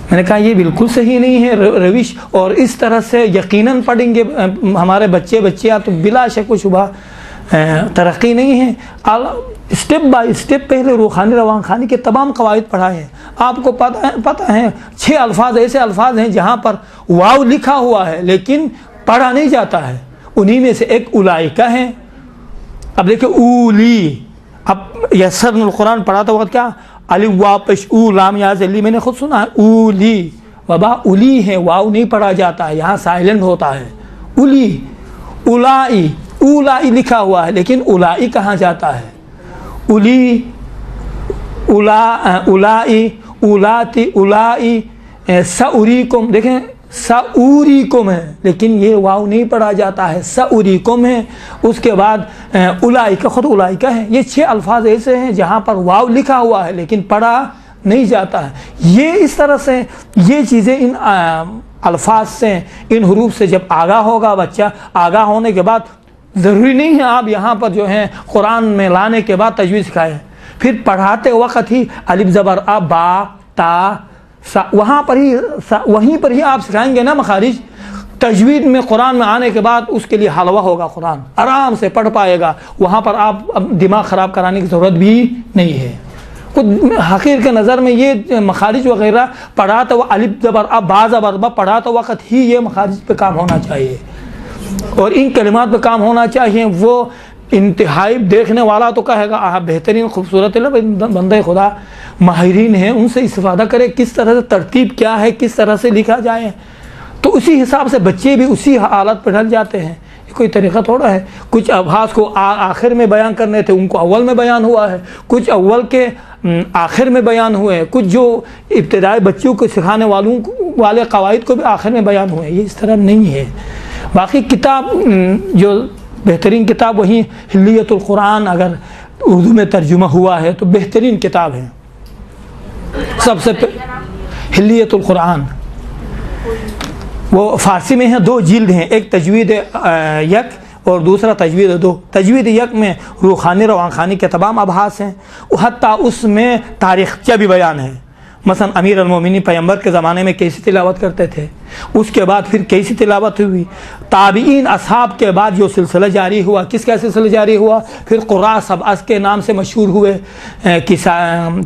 میں نے کہا یہ بالکل صحیح نہیں ہے روش، اور اس طرح سے یقیناً پڑھیں گے ہمارے بچیاں تو بلا شک و شبہ ترقی نہیں ہے۔ اسٹیپ بائی اسٹیپ پہلے روحانی روانخانی کے تمام قواعد پڑھائیں۔ آپ کو پتہ ہے 6 الفاظ ایسے الفاظ ہیں جہاں پر واو لکھا ہوا ہے لیکن پڑھا نہیں جاتا ہے، انہی میں سے ایک اولئک ہے۔ اب دیکھیں اولی، اب یسرن القرآن پڑھاتا وقت کیا الف واو پیش او لام یا ذلی، میں نے خود سنا ہے اولی، وبا اولی ہے، واو نہیں پڑھا جاتا ہے، یہاں سائلنٹ ہوتا ہے اولی۔ اولائی، اولائی لکھا ہوا ہے لیکن اولائی کہاں جاتا ہے، اولی، اولائی، اولاتی، اولائی، ساوریکم، دیکھیں ساوریکم ہے لیکن یہ واو نہیں پڑھا جاتا ہے، ساوریکم ہے۔ اس کے بعد اولئک، خود اولئک ہے۔ یہ 6 الفاظ ایسے ہیں جہاں پر واو لکھا ہوا ہے لیکن پڑھا نہیں جاتا ہے۔ یہ اس طرح سے یہ چیزیں ان الفاظ سے ان حروف سے جب آگاہ ہوگا بچہ، آگاہ ہونے کے بعد ضروری نہیں ہے آپ یہاں پر جو ہے قرآن میں لانے کے بعد تجوید سکھائیں، پھر پڑھاتے وقت ہی الف زبر ا، با، تا، سا، وہیں پر ہی آپ سکھائیں گے نا مخارج۔ تجوید میں قرآن میں آنے کے بعد اس کے لیے حلوہ ہوگا، قرآن آرام سے پڑھ پائے گا، وہاں پر آپ دماغ خراب کرانے کی ضرورت بھی نہیں ہے۔ خود حقیر کے نظر میں یہ مخارج وغیرہ پڑھاتے وقت الف زبر ا، با زبر با پڑھاتے وقت ہی یہ مخارج پہ کام ہونا چاہیے اور ان کلمات پہ کام ہونا چاہیے۔ وہ انتہائی دیکھنے والا تو کہے گا بہترین خوبصورت ہے، بندے خدا ماہرین ہیں ان سے استفادہ کرے، کس طرح سے ترتیب کیا ہے، کس طرح سے لکھا جائے، تو اسی حساب سے بچے بھی اسی حالت پہ ڈھل جاتے ہیں۔ کوئی طریقہ تھوڑا ہے، کچھ ابحاث کو آخر میں بیان کرنے تھے ان کو اول میں بیان ہوا ہے، کچھ اول کے آخر میں بیان ہوئے ہیں، کچھ جو ابتدائی بچوں کو سکھانے والے قواعد کو بھی آخر میں بیان ہوئے ہیں۔ یہ اس طرح نہیں ہے۔ باقی کتاب جو بہترین کتاب وہی حلیت القرآن اگر اردو میں ترجمہ ہوا ہے تو بہترین کتاب ہے۔ سب سے حلیت القرآن وہ فارسی میں ہیں، 2 جلد ہیں، ایک تجوید یک اور دوسرا تجوید 2۔ تجوید یک میں روحانی روانخانی کے تمام ابحاث ہیں، حتیٰ اس میں تاریخچہ بھی بیان ہے۔ مثلا امیر المومنین پیغمبر کے زمانے میں کیسی تلاوت کرتے تھے، اس کے بعد پھر کیسی تلاوت ہوئی، تابعین اصحاب کے بعد جو سلسلہ جاری ہوا، کس کا سلسلہ جاری ہوا، پھر قراء سبعہ کے نام سے مشہور ہوئے،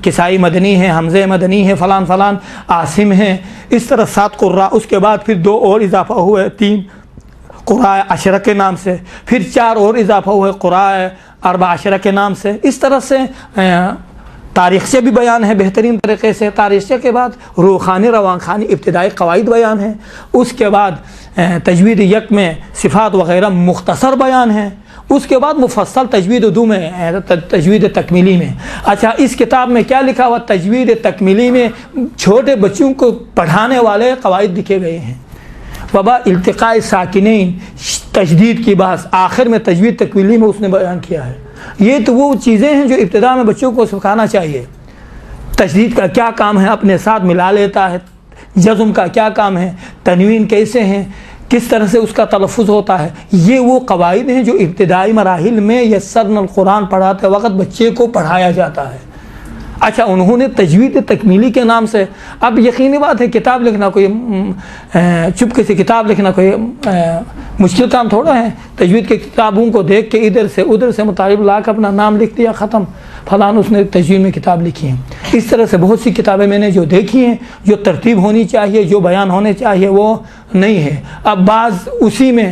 کسائی مدنی ہیں، حمزہ مدنی ہیں، فلان فلان عاصم ہیں، اس طرح 7 قراء، اس کے بعد پھر 2 اور اضافہ ہوئے، 3 قراء عشرہ کے نام سے، پھر 4 اور اضافہ ہوئے قراء 4 عشرہ کے نام سے۔ اس طرح سے تاریخچہ بھی بیان ہے بہترین طریقے سے۔ تاریخچہ کے بعد روحانی روانخانی ابتدائی قواعد بیان ہیں، اس کے بعد تجوید یک میں صفات وغیرہ مختصر بیان ہیں، اس کے بعد مفصل تجوید 2 میں تجوید تکمیلی میں۔ اچھا اس کتاب میں کیا لکھا ہوا، تجوید تکمیلی میں چھوٹے بچوں کو پڑھانے والے قواعد لکھے گئے ہیں۔ وبا التقاء ساکنین، تشدید کی بحث آخر میں تجوید تکمیلی میں اس نے بیان کیا ہے۔ یہ تو وہ چیزیں ہیں جو ابتدا میں بچوں کو سکھانا چاہیے۔ تشدید کا کیا کام ہے، اپنے ساتھ ملا لیتا ہے، جزم کا کیا کام ہے، تنوین کیسے ہیں، کس طرح سے اس کا تلفظ ہوتا ہے. یہ وہ قواعد ہیں جو ابتدائی مراحل میں یسرنا القرآن پڑھاتے وقت بچے کو پڑھایا جاتا ہے. اچھا انہوں نے تجوید تکمیلی کے نام سے، اب یقینی بات ہے کتاب لکھنا کوئی چپکے سے کتاب لکھنا کوئی مشکل کام تھوڑا ہے. تجوید کے کتابوں کو دیکھ کے ادھر سے ادھر سے مطالب لا کے اپنا نام لکھ دیا، ختم، فلان اس نے تجوید میں کتاب لکھی ہے. اس طرح سے بہت سی کتابیں میں نے جو دیکھی ہیں، جو ترتیب ہونی چاہیے، جو بیان ہونے چاہیے وہ نہیں ہے. اب بعض اسی میں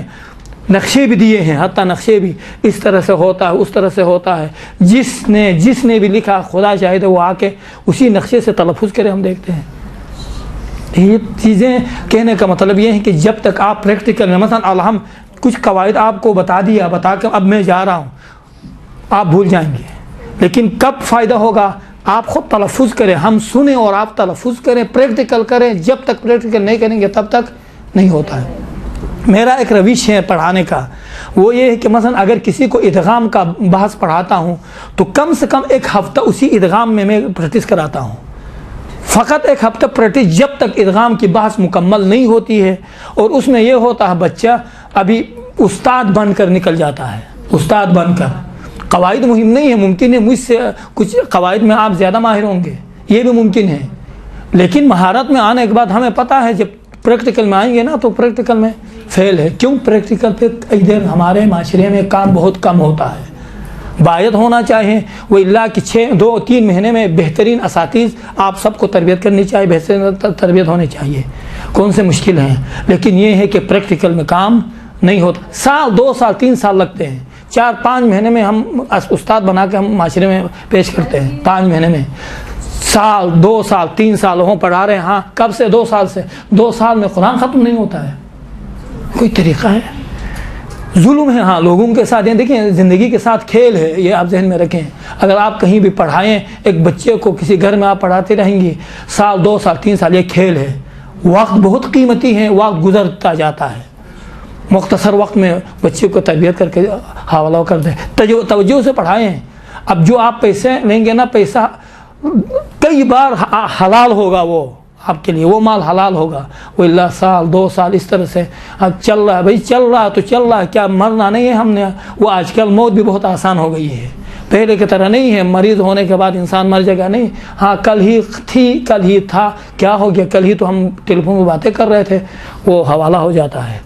نقشے بھی دیے ہیں، حتیٰ نقشے بھی اس طرح سے ہوتا ہے، اس طرح سے ہوتا ہے. جس نے بھی لکھا خدا شاہد ہے وہ آ کے اسی نقشے سے تلفظ کرے. ہم دیکھتے ہیں یہ چیزیں. کہنے کا مطلب یہ ہے کہ جب تک آپ پریکٹیکل میں مثلا الحم کچھ قواعد آپ کو بتا دیا، بتا کے اب میں جا رہا ہوں، آپ بھول جائیں گے. لیکن کب فائدہ ہوگا؟ آپ خود تلفظ کریں، ہم سنیں اور آپ تلفظ کریں، پریکٹیکل کریں. جب تک پریکٹیکل نہیں کریں گے تب تک نہیں ہوتا ہے. میرا ایک روش ہے پڑھانے کا، وہ یہ ہے کہ مثلا اگر کسی کو ادغام کا بحث پڑھاتا ہوں تو کم سے کم ایک ہفتہ اسی ادغام میں پریکٹس کراتا ہوں. فقط ایک ہفتہ پریکٹس، جب تک ادغام کی بحث مکمل نہیں ہوتی ہے. اور اس میں یہ ہوتا ہے بچہ ابھی استاد بن کر نکل جاتا ہے، استاد بن کر. قواعد مہم نہیں ہے، ممکن ہے مجھ سے کچھ قواعد میں آپ زیادہ ماہر ہوں گے، یہ بھی ممکن ہے. لیکن مہارت میں آنے کے بعد ہمیں پتہ ہے جب پریکٹیکل میں آئیں گے نا تو پریکٹیکل میں فیل ہے. کیوں؟ پریکٹیکل پہ ادھر ہمارے معاشرے میں کام بہت کم ہوتا ہے. باید ہونا چاہیے وہ اللہ کی 2-3 مہینے میں بہترین اساتذ آپ سب کو تربیت کرنی چاہیے، بہترین تربیت ہونی چاہیے. کون سے مشکل ہیں، لیکن یہ ہے کہ پریکٹیکل میں کام نہیں ہوتا. سال 2 سال 3 سال لگتے ہیں، 4-5 مہینے میں ہم استاد بنا کے ہم معاشرے میں پیش کرتے ہیں. 5 مہینے میں، سال 2 سال 3 سال ہوں پڑھا رہے ہیں. ہاں کب سے؟ 2 سال سے. 2 سال میں قرآن ختم نہیں ہوتا ہے. کوئی طریقہ ہے؟ ظلم ہے. ہاں لوگوں کے ساتھ، دیکھیں زندگی کے ساتھ کھیل ہے، یہ آپ ذہن میں رکھیں. اگر آپ کہیں بھی پڑھائیں ایک بچے کو، کسی گھر میں آپ پڑھاتے رہیں گی سال 2 سال 3 سال، یہ کھیل ہے. وقت بہت قیمتی ہے، وقت گزرتا جاتا ہے. مختصر وقت میں بچے کو تربیت کر کے حوالہ کر دیں، توجہ سے پڑھائیں. اب جو آپ پیسے لیں گے نا، پیسہ کئی بار حلال ہوگا، وہ آپ کے لیے وہ مال حلال ہوگا. وہ اللہ سال 2 سال اس طرح سے اب چل رہا ہے. بھائی چل رہا ہے تو چل رہا ہے، کیا مرنا نہیں ہے ہم نے؟ وہ آج کل موت بھی بہت آسان ہو گئی ہے، پہلے کی طرح نہیں ہے. مریض ہونے کے بعد انسان مر جائے گا نہیں. ہاں کل ہی تھی، کل ہی تھا، کیا ہو گیا؟ کل ہی تو ہم ٹیلی فون میں باتیں کر رہے تھے، وہ حوالہ ہو جاتا ہے.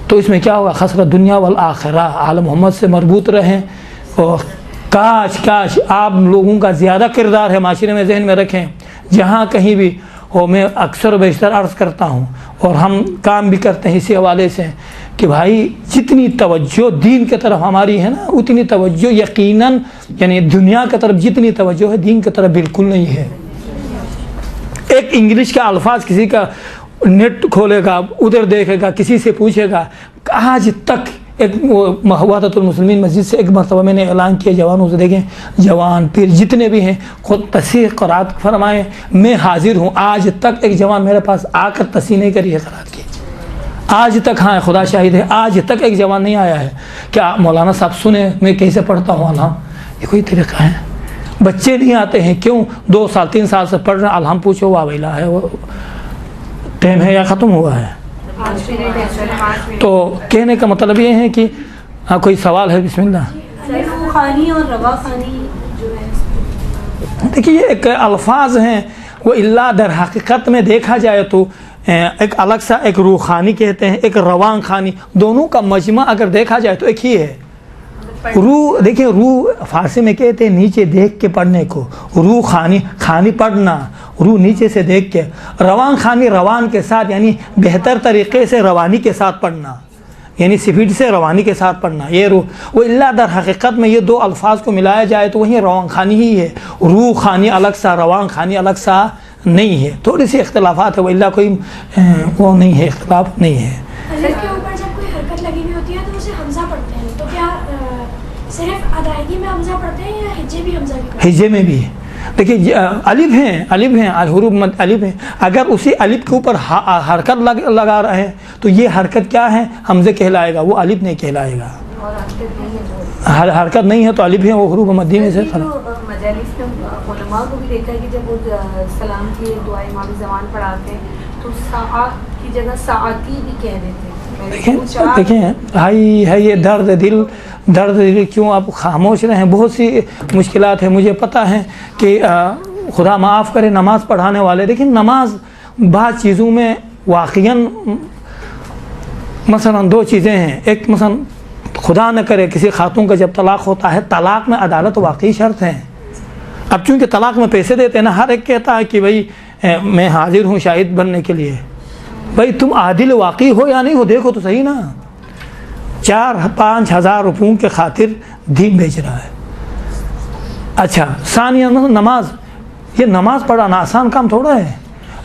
تو اس میں کیا ہوگا؟ خسرت دنیا والآخرہ. آل محمد سے مربوط رہیں. اور کاش آپ لوگوں کا زیادہ کردار ہے معاشرے میں، ذہن میں رکھیں. جہاں کہیں بھی ہو، میں اکثر و بیشتر عرض کرتا ہوں اور ہم کام بھی کرتے ہیں اسی حوالے سے کہ بھائی جتنی توجہ دین کی طرف ہماری ہے نا، اتنی توجہ یقیناً، یعنی دنیا کی طرف جتنی توجہ ہے دین کی طرف بالکل نہیں ہے. ایک انگلش کا الفاظ کسی کا نیٹ کھولے گا، ادھر دیکھے گا، کسی سے پوچھے گا. آج تک ایک وحدت المسلمین مسجد سے ایک مرتبہ میں نے اعلان کیا جوانوں سے، دیکھیں جوان پھر جتنے بھی ہیں خود تصحیح قرات فرمائیں، میں حاضر ہوں. آج تک ایک جوان میرے پاس آ کر تصحیح نہیں کری ہے قرات کی، آج تک. ہاں خدا شاہد ہے، آج تک ایک جوان نہیں آیا ہے کیا مولانا صاحب سنیں میں کیسے پڑھتا ہوں الحم. یہ کوئی طریقہ ہے؟ بچے نہیں آتے ہیں، کیوں؟ 2 سال 3 سال سے پڑھ رہے ہیں. الحم پوچھو واویلا ہے، وہ ٹائم ہے یا ختم ہوا ہے؟ تو کہنے کا مطلب یہ ہے کہ ہاں کوئی سوال ہے؟ بسم اللہ. روحانی اور رواخانی جو ہے، دیکھیے یہ ایک الفاظ ہیں، وہ اللہ در حقیقت میں دیکھا جائے تو ایک الگ سا ایک روحانی کہتے ہیں، ایک روان خانی. دونوں کا مجمع اگر دیکھا جائے تو ایک ہی ہے. روح، دیکھیں روح فارسی میں کہتے ہیں نیچے دیکھ کے پڑھنے کو، روح خانی، خانی پڑھنا، روح نیچے سے دیکھ کے. روان خانی روان کے ساتھ، یعنی بہتر طریقے سے روانی کے ساتھ پڑھنا، یعنی سپیڈ سے روانی کے ساتھ پڑھنا. یہ روح، وہ اللہ در حقیقت میں یہ 2 الفاظ کو ملایا جائے تو وہی روان خانی ہی ہے. روح خانی الگ سا، روان خانی الگ سا نہیں ہے. تھوڑی سی اختلافات ہے، وہ اللہ کوئی وہ نہیں ہے، اختلاف نہیں ہے. الف کے اوپر جب کوئی حرکت لگی ہوئی ہوتی ہے تو اسے حمزہ پڑھتے ہیں، تو کیا صرف ادائیگی میں حمزہ پڑھتے ہیں یا ہجے بھی حمزہ بھی پڑھتے ہیں؟ ہجے میں بھی. دیکھیے الف ہیں حروف الف ہیں. اگر اسی الف کے اوپر حرکت لگا رہے ہیں تو یہ حرکت کیا ہے؟ حمزے کہلائے گا، وہ الف نہیں کہلائے گا. حرکت نہیں ہے تو الف ہے، وہ حروف مدی میں سے. مجالس میں علماء کو بھی دیکھا ہے کہ جب وہ سلام کی دعا امام زمان پڑھاتے ہیں تو ساعت کی جگہ ساعتی بھی کہہ رہے تھے. دیکھیں ہے یہ درد دل کیوں آپ خاموش رہیں. بہت سی مشکلات ہیں, مجھے پتہ ہے کہ خدا معاف کرے نماز پڑھانے والے. دیکھیں نماز بعض چیزوں میں واقعاً مثلا دو چیزیں ہیں. ایک مثلا خدا نہ کرے کسی خاتون کا جب طلاق ہوتا ہے, طلاق میں عدالت واقعی شرط ہے. اب چونکہ طلاق میں پیسے دیتے ہیں نا, ہر ایک کہتا ہے کہ بھائی میں حاضر ہوں شاہد بننے کے لیے. بھائی تم عادل واقعی ہو یا نہیں ہو, دیکھو تو صحیح نا. 4-5 ہزار روپوں کے خاطر دین بیچ رہا ہے. اچھا ثانیہ نماز, یہ نماز پڑھانا آسان کام تھوڑا ہے.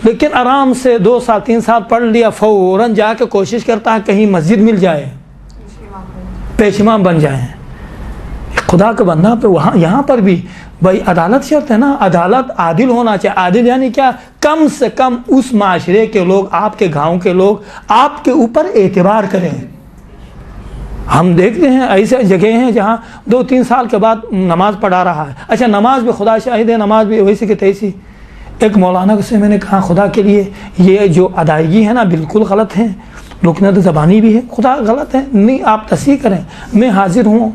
لیکن آرام سے 2 سال 3 سال پڑھ لیا, فوراً جا کے کوشش کرتا ہے کہیں مسجد مل جائے, پیشمان بن جائیں. خدا کا بندہ پہ وہاں یہاں پر بھی بھائی عدالت شرط ہے نا. عدالت عادل ہونا چاہیے. عادل یعنی کیا, کم سے کم اس معاشرے کے لوگ, آپ کے گاؤں کے لوگ آپ کے اوپر اعتبار کریں. ہم دیکھتے ہیں ایسے جگہ ہیں جہاں 2-3 سال کے بعد نماز پڑھا رہا ہے. اچھا نماز بھی خدا شاہد ہے, نماز بھی ویسی کہ تیسی. ایک مولانا سے میں نے کہا خدا کے لیے یہ جو ادائیگی ہے نا بالکل غلط ہے, رکنت زبانی بھی ہے, خدا غلط ہے. نہیں آپ تصحیح کریں, میں حاضر ہوں,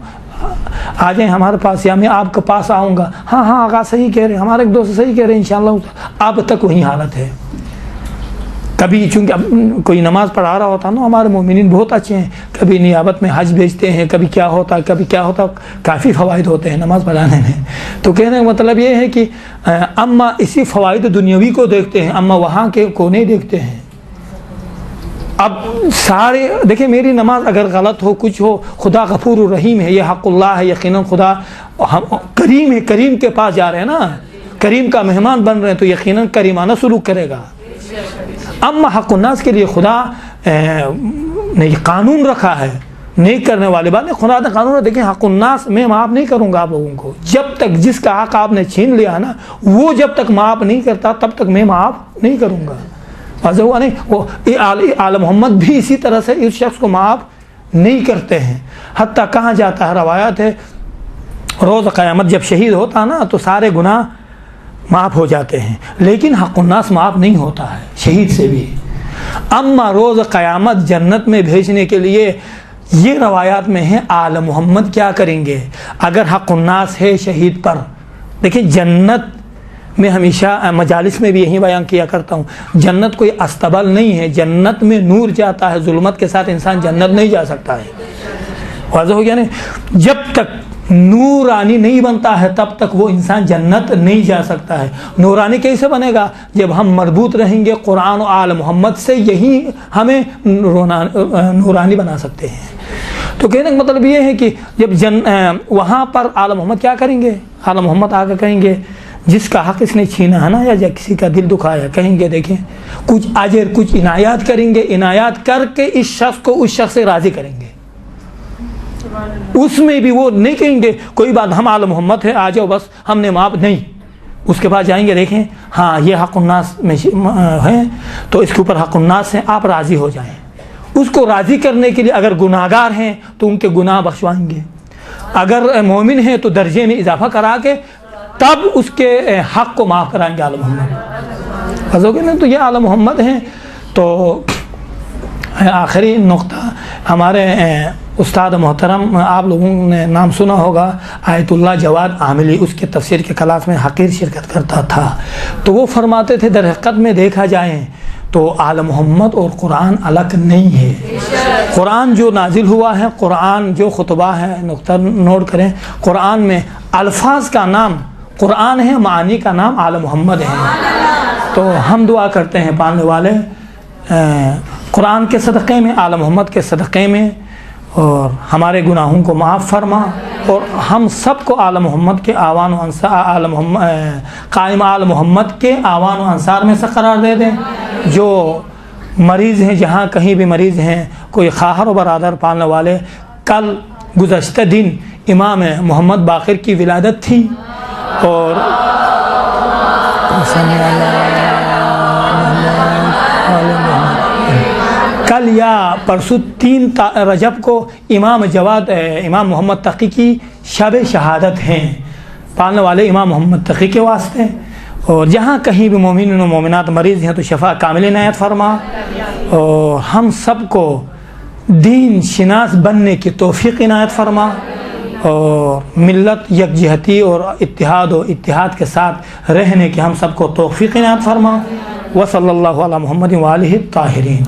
آ جائیں ہمارے پاس یا میں آپ کے پاس آؤں گا. ہاں آقا صحیح کہہ رہے ہیں, ہمارے ایک دوست صحیح کہہ رہے ہیں انشاءاللہ. اب تک وہی حالت ہے. کبھی چونکہ اب کوئی نماز پڑھا رہا ہوتا نا, ہمارے مومنین بہت اچھے ہیں, کبھی نیابت میں حج بھیجتے ہیں, کبھی کیا ہوتا کبھی کیا ہوتا, کافی فوائد ہوتے ہیں نماز پڑھانے میں. تو کہنے کا مطلب یہ ہے کہ اما اسی فوائد دنیاوی کو دیکھتے ہیں, اما وہاں کے کو نہیں دیکھتے ہیں. اب سارے دیکھیں میری نماز اگر غلط ہو کچھ ہو, خدا غفور الرحیم ہے, یہ حق اللہ ہے, یقیناً خدا کریم ہے. کریم کے پاس جا رہے ہیں نا, کریم کا مہمان بن رہے ہیں, تو یقیناً کریمانہ سلوک کرے گا. اما حق الناس کے لیے خدا نے قانون رکھا ہے, نہیں کرنے والے بات نہیں. خدا نے قانون دیکھیں حق الناس میں معاف نہیں کروں گا آپ لوگوں کو. جب تک جس کا حق آپ نے چھین لیا نا, وہ جب تک معاف نہیں کرتا تب تک میں معاف نہیں کروں گا. واضح ہوا نہیں. وہ آل محمد بھی اسی طرح سے اس شخص کو معاف نہیں کرتے ہیں. حتیٰ کہاں جاتا ہے, روایت ہے روز قیامت جب شہید ہوتا نا تو سارے گناہ معاف ہو جاتے ہیں, لیکن حق الناس معاف نہیں ہوتا ہے شہید سے بھی. اما روز قیامت جنت میں بھیجنے کے لیے یہ روایات میں ہیں آل محمد کیا کریں گے اگر حق الناس ہے شہید پر. دیکھیں جنت میں ہمیشہ مجالس میں بھی یہی بیان کیا کرتا ہوں, جنت کوئی استبل نہیں ہے. جنت میں نور جاتا ہے, ظلمت کے ساتھ انسان جنت نہیں جا سکتا ہے. واضح ہو گیا نہیں. جب تک نورانی نہیں بنتا ہے تب تک وہ انسان جنت نہیں جا سکتا ہے. نورانی کیسے بنے گا, جب ہم مربوط رہیں گے قرآن و آل محمد سے, یہی ہمیں نورانی بنا سکتے ہیں. تو کہنے کا مطلب یہ ہے کہ جب وہاں پر آل محمد کیا کریں گے, آل محمد آ کر کہیں گے جس کا حق اس نے چھینا ہے نا, یا کسی کا دل دکھایا, کہیں گے دیکھیں کچھ اجر کچھ عنایات کریں گے, عنایات کر کے اس شخص کو اس شخص سے راضی کریں گے. اس میں بھی وہ نہیں کہیں گے کوئی بات ہم آل محمد ہے آ جاؤ بس ہم نے معاف نہیں. اس کے بعد جائیں گے دیکھیں ہاں یہ حق الناس میں ہے تو اس کے اوپر حق الناس ہے, آپ راضی ہو جائیں. اس کو راضی کرنے کے لیے اگر گناہ گار ہیں تو ان کے گناہ بخشوائیں گے, اگر مومن ہیں تو درجے میں اضافہ کرا کے تب اس کے حق کو معاف کرائیں گے آل محمد. حضرت نے تو یہ آل محمد ہیں. تو آخری نقطہ ہمارے استاد محترم, آپ لوگوں نے نام سنا ہوگا آیت اللہ جواد عاملی, اس کے تفسیر کے کلاس میں حقیر شرکت کرتا تھا. تو وہ فرماتے تھے در حقیقت میں دیکھا جائے تو آل محمد اور قرآن الگ نہیں ہے. قرآن جو نازل ہوا ہے, قرآن جو خطبہ ہے, نقطہ نوٹ کریں, قرآن میں الفاظ کا نام قرآن ہے, معانی کا نام آل محمد ہے. تو ہم دعا کرتے ہیں پالنے والے قرآن کے صدقے میں, آل محمد کے صدقے میں, اور ہمارے گناہوں کو معاف فرما, اور ہم سب کو آل محمد کے آوان و انصار, قائم آل محمد کے آوان و انصار میں سے قرار دے دیں. جو مریض ہیں جہاں کہیں بھی مریض ہیں, کوئی خواہر و برادر پالنے والے, کل گزشتہ دن امام محمد باقر کی ولادت تھی, اور کل یا پرسوں 3 رجب کو امام محمد تقی کی شب شہادت ہیں. پالنے والے امام محمد تقی کے واسطے اور جہاں کہیں بھی مومنین و مومنات مریض ہیں تو شفا کامل عنایت فرما، اور ہم سب کو دین شناس بننے کی توفیق عنایت فرما، اور ملت یکجہتی اور اتحاد کے ساتھ رہنے کی ہم سب کو توفیق عنایت فرما۔ وصلی اللہ علی محمد وآلہ الطاہرین۔